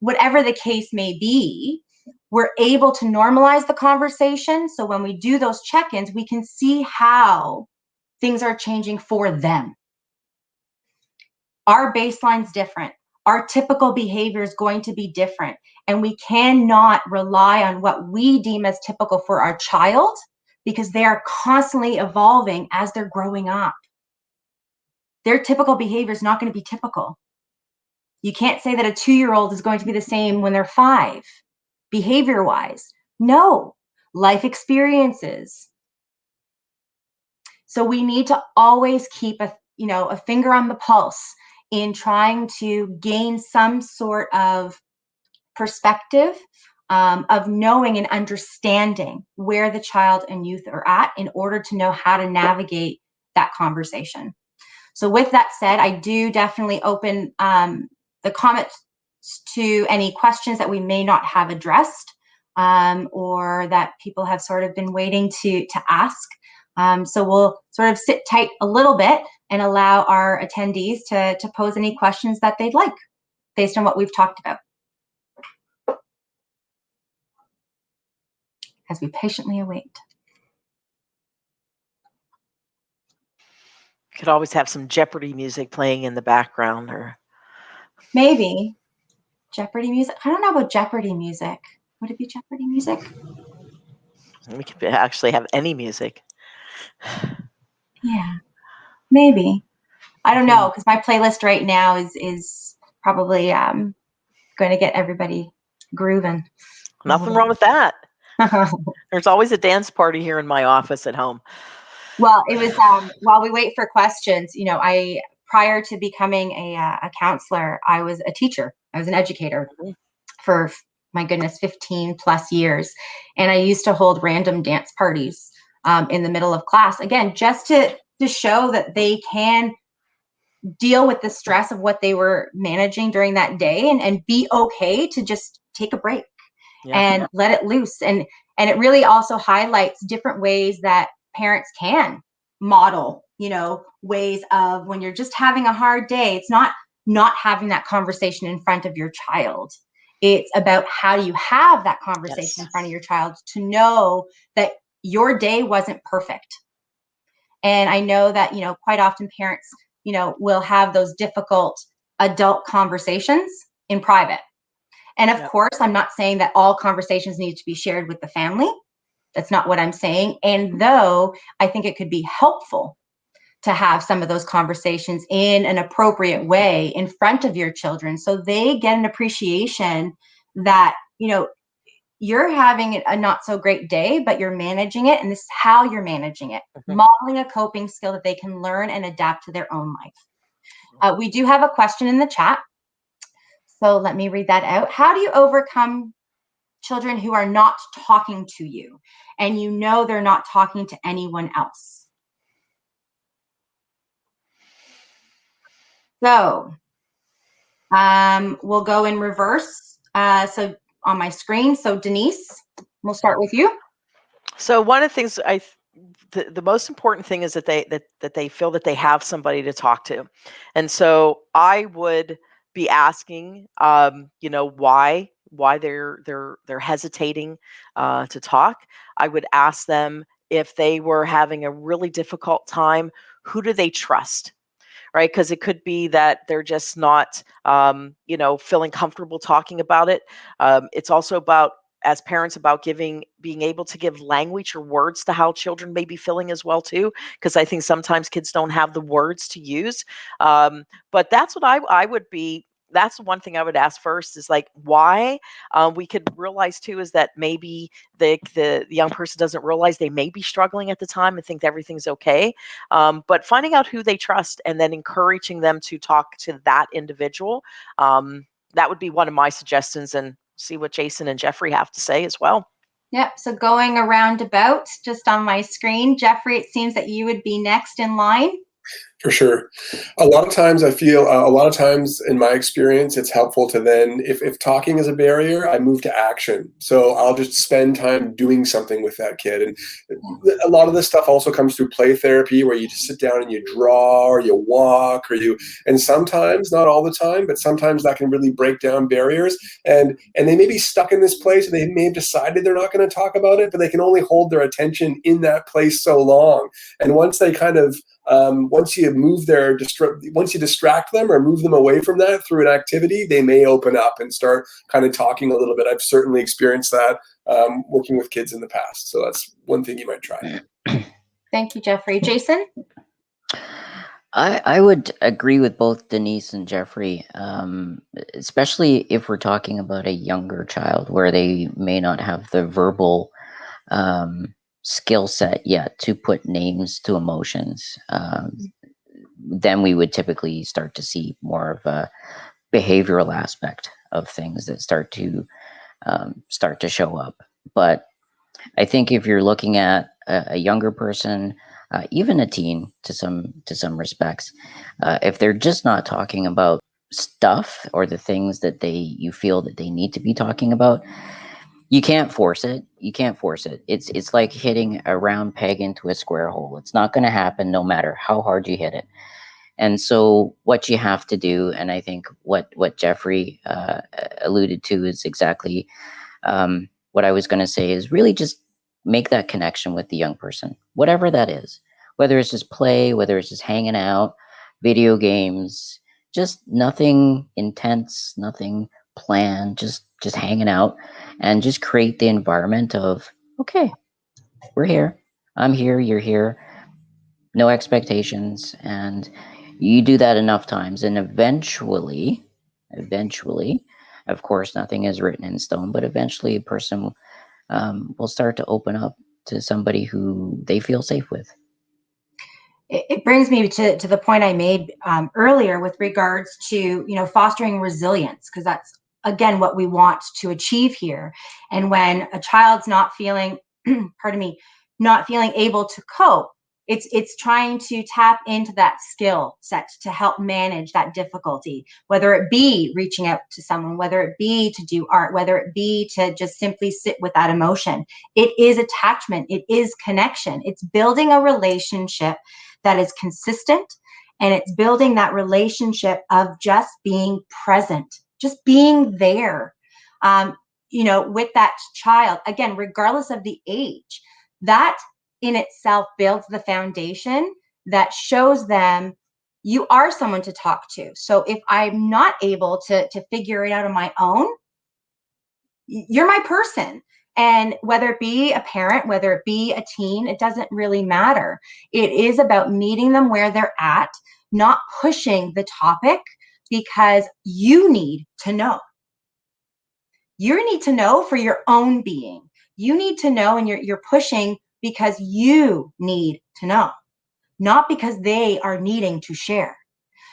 whatever the case may be, we're able to normalize the conversation. So when we do those check-ins, we can see how things are changing for them. Our baseline's different. Our typical behavior is going to be different. And we cannot rely on what we deem as typical for our child, because they are constantly evolving as they're growing up. Their typical behavior is not going to be typical. You can't say that a 2-year-old is going to be the same when they're 5, behavior-wise. No, life experiences. So we need to always keep a finger on the pulse in trying to gain some sort of perspective, of knowing and understanding where the child and youth are at in order to know how to navigate that conversation. So with that said, I do definitely open the comments to any questions that we may not have addressed, or that people have sort of been waiting to ask. So we'll sort of sit tight a little bit and allow our attendees to pose any questions that they'd like based on what we've talked about, as we patiently await. Could always have some Jeopardy music playing in the background, or Maybe Jeopardy music. I don't know about Jeopardy music. Would it be Jeopardy music? we could actually have any music. Yeah, maybe. I don't know, because my playlist right now is probably going to get everybody grooving. Nothing wrong with that. There's always a dance party here in my office at home. Well, it was while we wait for questions, I, prior to becoming a counselor, I was a teacher. I was an educator for, my goodness, 15 plus years. And I used to hold random dance parties in the middle of class, again, just to show that they can deal with the stress of what they were managing during that day, and be okay to just take a break and let it loose. And it really also highlights different ways that parents can model, ways of, when you're just having a hard day, it's not having that conversation in front of your child. It's about how do you have that conversation in front of your child to know that your day wasn't perfect. And I know that, quite often parents, will have those difficult adult conversations in private. And of course, I'm not saying that all conversations need to be shared with the family. That's not what I'm saying. And though I think it could be helpful to have some of those conversations in an appropriate way in front of your children, so they get an appreciation that, you're having a not so great day, but you're managing it, and this is how you're managing it. Modeling a coping skill that they can learn and adapt to their own life. We do have a question in the chat, so let me read that out. How do you overcome children who are not talking to you, and they're not talking to anyone else? So we'll go in reverse. So on my screen, so Denise, we'll start with you. So one of the things the most important thing is that they feel that they have somebody to talk to. And so I would be asking, why they're hesitating to talk. I would ask them, if they were having a really difficult time, who do they trust? Right? Because it could be that they're just not, feeling comfortable talking about it. It's also about as parents about being able to give language or words to how children may be feeling as well too, because I think sometimes kids don't have the words to use. But that's what I would be. That's the one thing I would ask first is like why. We could realize too is that maybe the young person doesn't realize they may be struggling at the time and think everything's okay. But finding out who they trust and then encouraging them to talk to that individual. That would be one of my suggestions, and see what Jason and Jeffrey have to say as well. Yep. So going around about just on my screen, Jeffrey, it seems that you would be next in line. For sure. A lot of times I feel, a lot of times in my experience, it's helpful to then, if talking is a barrier, I move to action. So I'll just spend time doing something with that kid. And a lot of this stuff also comes through play therapy, where you just sit down and you draw or you walk and sometimes, not all the time, but sometimes that can really break down barriers. And they may be stuck in this place, and they may have decided they're not going to talk about it, but they can only hold their attention in that place so long. And once they kind of, once you distract them or move them away from that through an activity, they may open up and start kind of talking a little bit. I've certainly experienced that working with kids in the past. So that's one thing you might try. Thank you, Jeffrey. Jason? I would agree with both Denise and Jeffrey, especially if we're talking about a younger child where they may not have the verbal skill set yet to put names to emotions. Then we would typically start to see more of a behavioral aspect of things that start to show up. But I think if you're looking at a younger person, even a teen to some respects, if they're just not talking about stuff or the things that you feel that they need to be talking about, you can't force it. It's like hitting a round peg into a square hole. It's not going to happen no matter how hard you hit it. And so what you have to do, and I think what Jeffrey alluded to is exactly what I was going to say, is really just make that connection with the young person, whatever that is, whether it's just play, whether it's just hanging out, video games, just nothing intense, nothing planned, just hanging out, and just create the environment of, okay, we're here, I'm here, you're here, no expectations. And you do that enough times, and eventually, of course, nothing is written in stone, but eventually a person will start to open up to somebody who they feel safe with. It brings me to the point I made earlier with regards to, fostering resilience, because that's, again, what we want to achieve here. And when a child's not feeling, not feeling able to cope, it's trying to tap into that skill set to help manage that difficulty, whether it be reaching out to someone, whether it be to do art, whether it be to just simply sit with that emotion. It is attachment. It is connection. It's building a relationship that is consistent, and it's building that relationship of just being present, just being there, with that child, again, regardless of the age. That in itself builds the foundation that shows them you are someone to talk to. So if I'm not able to figure it out on my own, you're my person. And whether it be a parent, whether it be a teen, it doesn't really matter. It is about meeting them where they're at, not pushing the topic, because you need to know. You need to know for your own being. You need to know, and you're pushing because you need to know, not because they are needing to share.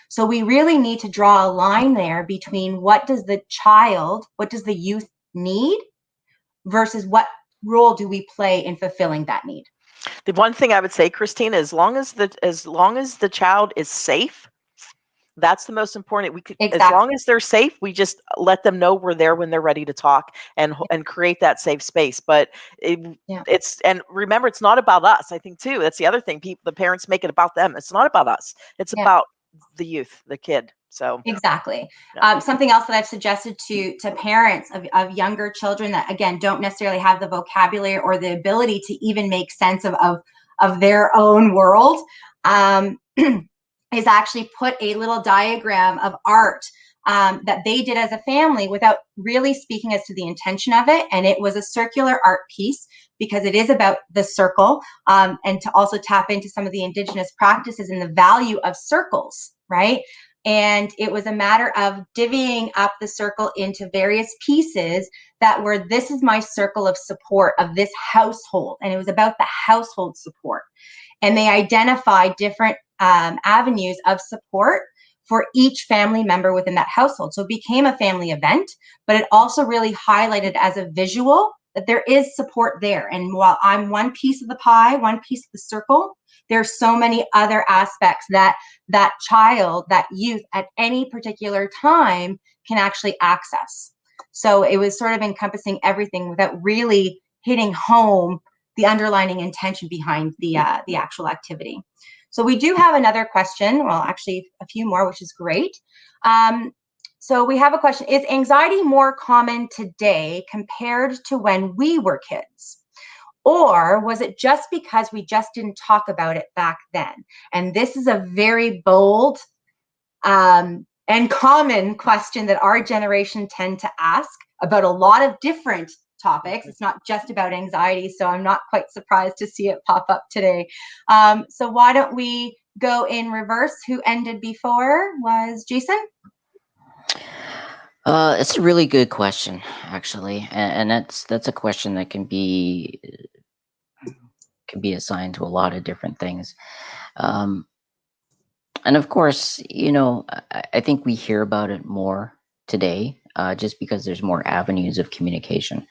So we really need to draw a line there between what does the youth need versus what role do we play in fulfilling that need. The one thing I would say, Christine, as long as the child is safe, that's the most important. Exactly. As long as they're safe, we just let them know we're there when they're ready to talk, and create that safe space. But it's, and remember, it's not about us. I think too, that's the other thing. The parents make it about them. It's not about us. It's about the youth, the kid. So exactly. Something else that I've suggested to parents of younger children that, again, don't necessarily have the vocabulary or the ability to even make sense of their own world, is actually put a little diagram of art that they did as a family without really speaking as to the intention of it. And it was a circular art piece because it is about the circle, and to also tap into some of the Indigenous practices and the value of circles, right? And it was a matter of divvying up the circle into various pieces that were, this is my circle of support of this household. And it was about the household support. And they identified different avenues of support for each family member within that household. So it became a family event, but it also really highlighted as a visual that there is support there. And while I'm one piece of the pie, one piece of the circle, there's so many other aspects that that child, that youth at any particular time can actually access. So it was sort of encompassing everything without really hitting home the underlying intention behind the actual activity. So we do have another question, well, actually a few more, which is great. So we have a question, is anxiety more common today compared to when we were kids? Or was it just because we just didn't talk about it back then? And this is a very bold and common question that our generation tend to ask about a lot of different topics. It's not just about anxiety, so I'm not quite surprised to see it pop up today. So why don't we go in reverse? Who ended before? Was Jason? It's a really good question, actually, and that's a question that can be assigned to a lot of different things. And of course, I think we hear about it more today, just because there's more avenues of communication.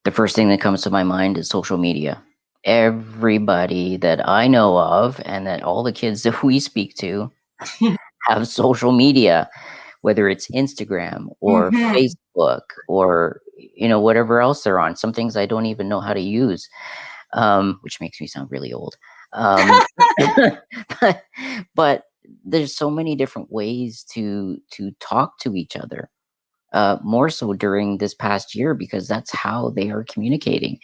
The first thing that comes to my mind is social media. Everybody that I know of, and that all the kids that we speak to, have social media, whether it's Instagram or Facebook or whatever else they're on. Some things I don't even know how to use, which makes me sound really old. But there's so many different ways to talk to each other. More so during this past year, because that's how they are communicating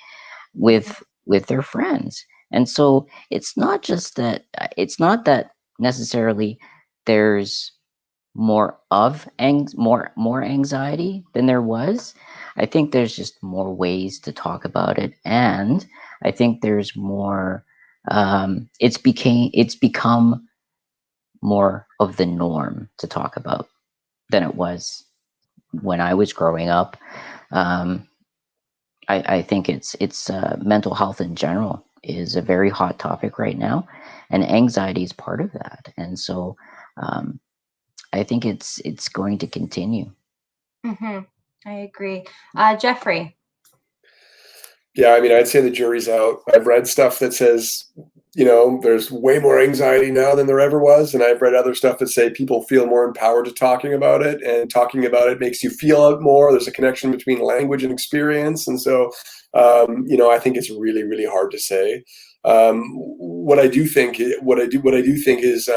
with their friends. And so it's not just that, it's not that necessarily there's more anxiety than there was. I think there's just more ways to talk about it, and I think there's more. It's become more of the norm to talk about than it was when I was growing up. I think it's mental health in general is a very hot topic right now, and anxiety is part of that. And so I think it's going to continue. I agree. Jeffrey. Yeah, I mean, I'd say the jury's out. I've read stuff that says, there's way more anxiety now than there ever was. And I've read other stuff that say people feel more empowered to talking about it, and talking about it makes you feel it more. There's a connection between language and experience. And so, I think it's really, really hard to say. What I do think is,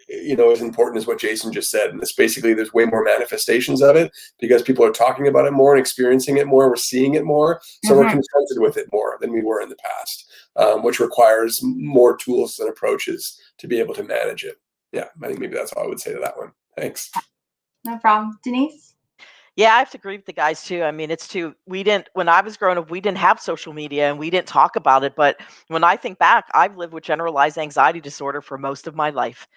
is important is what Jason just said. And it's basically, there's way more manifestations of it because people are talking about it more and experiencing it more. We're seeing it more. So we're confronted with it more than we were in the past, which requires more tools and approaches to be able to manage it. Yeah, I think maybe that's all I would say to that one. Thanks. No problem. Denise? Yeah, I have to agree with the guys too. I mean, when I was growing up, we didn't have social media and we didn't talk about it. But when I think back, I've lived with generalized anxiety disorder for most of my life.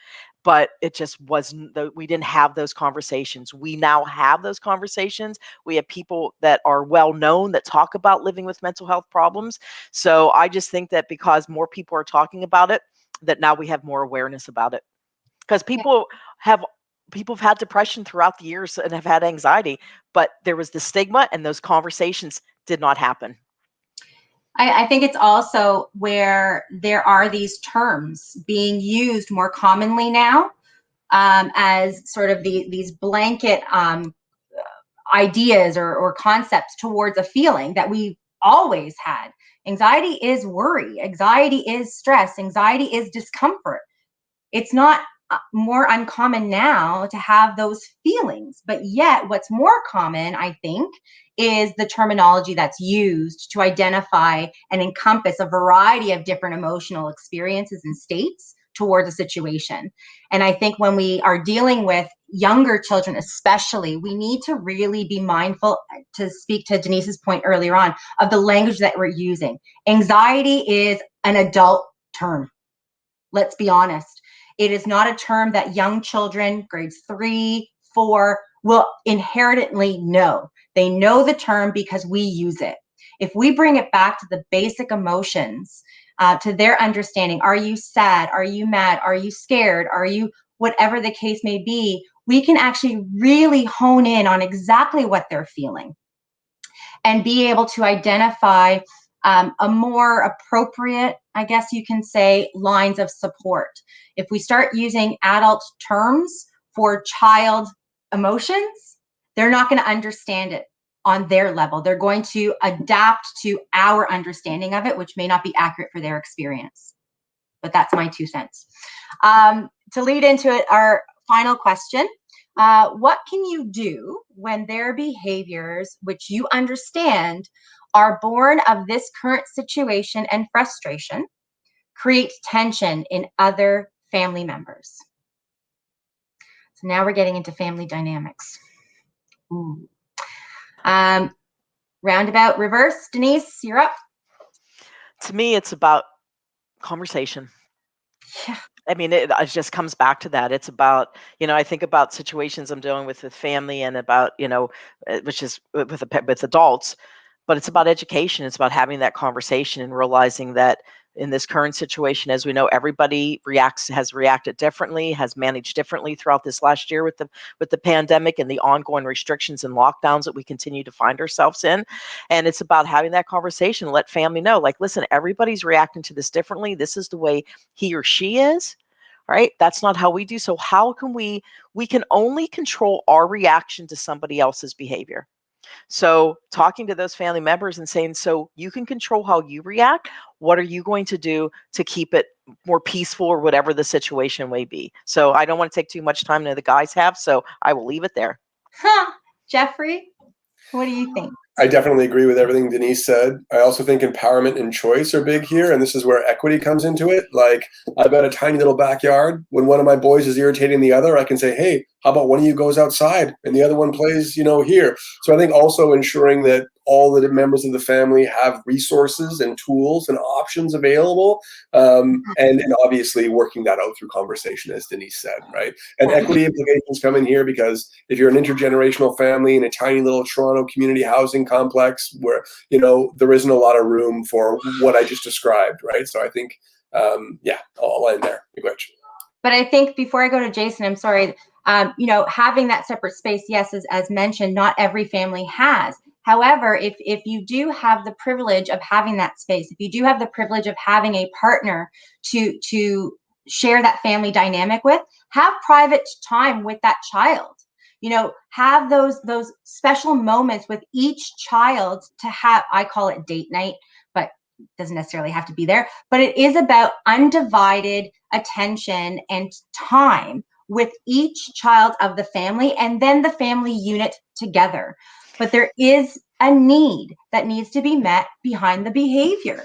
But it just wasn't, we didn't have those conversations. We now have those conversations. We have people that are well known that talk about living with mental health problems. So I just think that because more people are talking about it, that now we have more awareness about it. Because people have had depression throughout the years and have had anxiety, but there was the stigma and those conversations did not happen. I think it's also where there are these terms being used more commonly now, as sort of these blanket ideas or concepts towards a feeling that we've always had. Anxiety is worry. Anxiety is stress. Anxiety is discomfort. It's not more uncommon now to have those feelings, but yet what's more common, I think, is the terminology that's used to identify and encompass a variety of different emotional experiences and states towards a situation. And I think when we are dealing with younger children especially, we need to really be mindful, to speak to Denise's point earlier on, of the language that we're using. Anxiety is an adult term. Let's be honest. It is not a term that young children, grades 3, 4, will inherently know. They know the term because we use it. If we bring it back to the basic emotions, to their understanding, are you sad? Are you mad? Are you scared? Are you whatever the case may be? We can actually really hone in on exactly what they're feeling and be able to identify a more appropriate, I guess you can say, lines of support. If we start using adult terms for child emotions, they're not going to understand it on their level. They're going to adapt to our understanding of it, which may not be accurate for their experience. But that's my 2 cents. To lead into it, our final question. What can you do when their behaviors, which you understand, are born of this current situation and frustration, create tension in other family members? So now we're getting into family dynamics. Ooh. Roundabout reverse, Denise, you're up. To me, it's about conversation. Yeah. I mean, it just comes back to that. It's about, I think about situations I'm dealing with family and about, which is with adults, but it's about education. It's about having that conversation and realizing that in this current situation, as we know, everybody has reacted differently, has managed differently throughout this last year with the pandemic and the ongoing restrictions and lockdowns that we continue to find ourselves in. And it's about having that conversation, let family know, like, listen, everybody's reacting to this differently. This is the way he or she is. Right? That's not how we do. So how can we can only control our reaction to somebody else's behavior. So talking to those family members and saying, so you can control how you react. What are you going to do to keep it more peaceful or whatever the situation may be? So I don't want to take too much time that the guys have, so I will leave it there. Jeffrey, what do you think? I definitely agree with everything Denise said. I also think empowerment and choice are big here, and this is where equity comes into it. Like, I've got a tiny little backyard. When one of my boys is irritating the other, I can say, hey, how about one of you goes outside and the other one plays, here. So I think also ensuring that all the members of the family have resources and tools and options available, and obviously working that out through conversation, as Denise said, right? And equity implications come in here because if you're an intergenerational family in a tiny little Toronto community housing complex where, there isn't a lot of room for what I just described, right? So I think, I'll end there. But I think before I go to Jason, I'm sorry, having that separate space, yes, as mentioned, not every family has. However, if you do have the privilege of having that space, if you do have the privilege of having a partner to share that family dynamic with, have private time with that child. Have those special moments with each child to have, I call it date night, but doesn't necessarily have to be there, but it is about undivided attention and time with each child of the family and then the family unit together. But there is a need that needs to be met behind the behavior,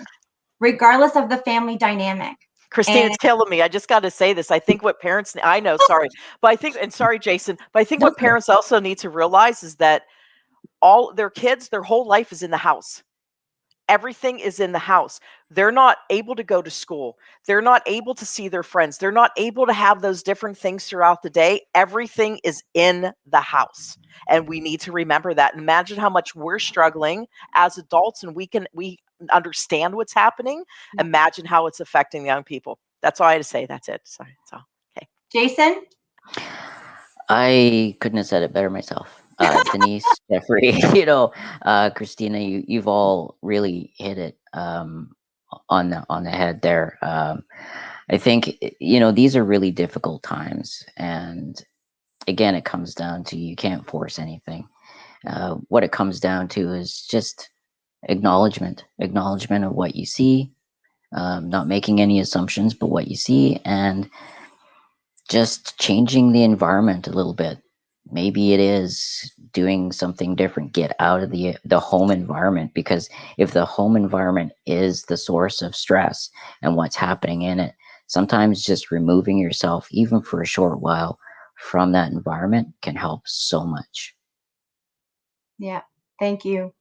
regardless of the family dynamic. Christine, it's killing me. I just got to say this. I think what parents, I know, sorry, but I think, and sorry, Jason, but I think what parents also need to realize is that all their kids, their whole life is in the house. Everything is in the house. They're not able to go to school. They're not able to see their friends. They're not able to have those different things throughout the day. Everything is in the house. And we need to remember that. Imagine how much we're struggling as adults and we understand what's happening. Imagine how it's affecting young people. That's all I had to say. That's it. Sorry. That's all. Okay. Jason? I couldn't have said it better myself. Denise, Jeffrey, Christina, you've all really hit it on the head there. I think these are really difficult times, and again, it comes down to you can't force anything. What it comes down to is just acknowledgement of what you see, not making any assumptions, but what you see, and just changing the environment a little bit. Maybe it is doing something different, get out of the home environment, because if the home environment is the source of stress and what's happening in it, sometimes just removing yourself, even for a short while from that environment can help so much. Yeah, thank you.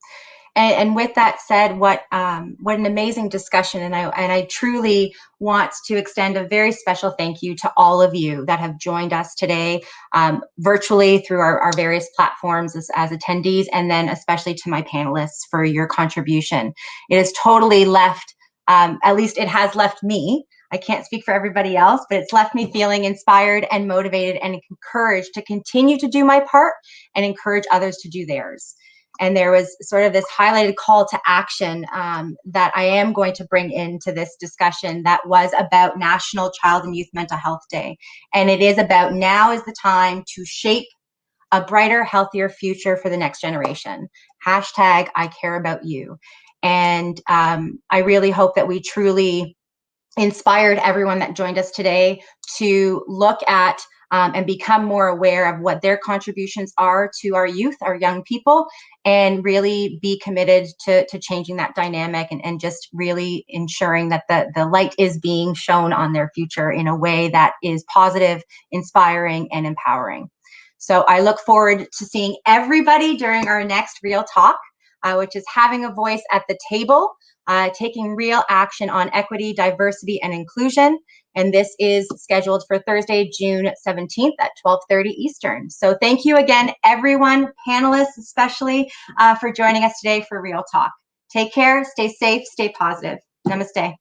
And with that said, what an amazing discussion, and I truly want to extend a very special thank you to all of you that have joined us today, virtually through our various platforms as attendees, and then especially to my panelists for your contribution. It has totally left, at least it has left me, I can't speak for everybody else, but it's left me feeling inspired and motivated and encouraged to continue to do my part and encourage others to do theirs. And there was sort of this highlighted call to action that I am going to bring into this discussion that was about National Child and Youth Mental Health Day. And it is about now is the time to shape a brighter, healthier future for the next generation. Hashtag I care about you. And I really hope that we truly inspired everyone that joined us today to look at and become more aware of what their contributions are to our youth, our young people, and really be committed to changing that dynamic and just really ensuring that the light is being shown on their future in a way that is positive, inspiring, and empowering. So I look forward to seeing everybody during our next Real Talk, which is having a voice at the table, taking real action on equity, diversity, and inclusion. And this is scheduled for Thursday, June 17th at 12:30 Eastern. So thank you again, everyone, panelists especially, for joining us today for Real Talk. Take care, stay safe, stay positive. Namaste.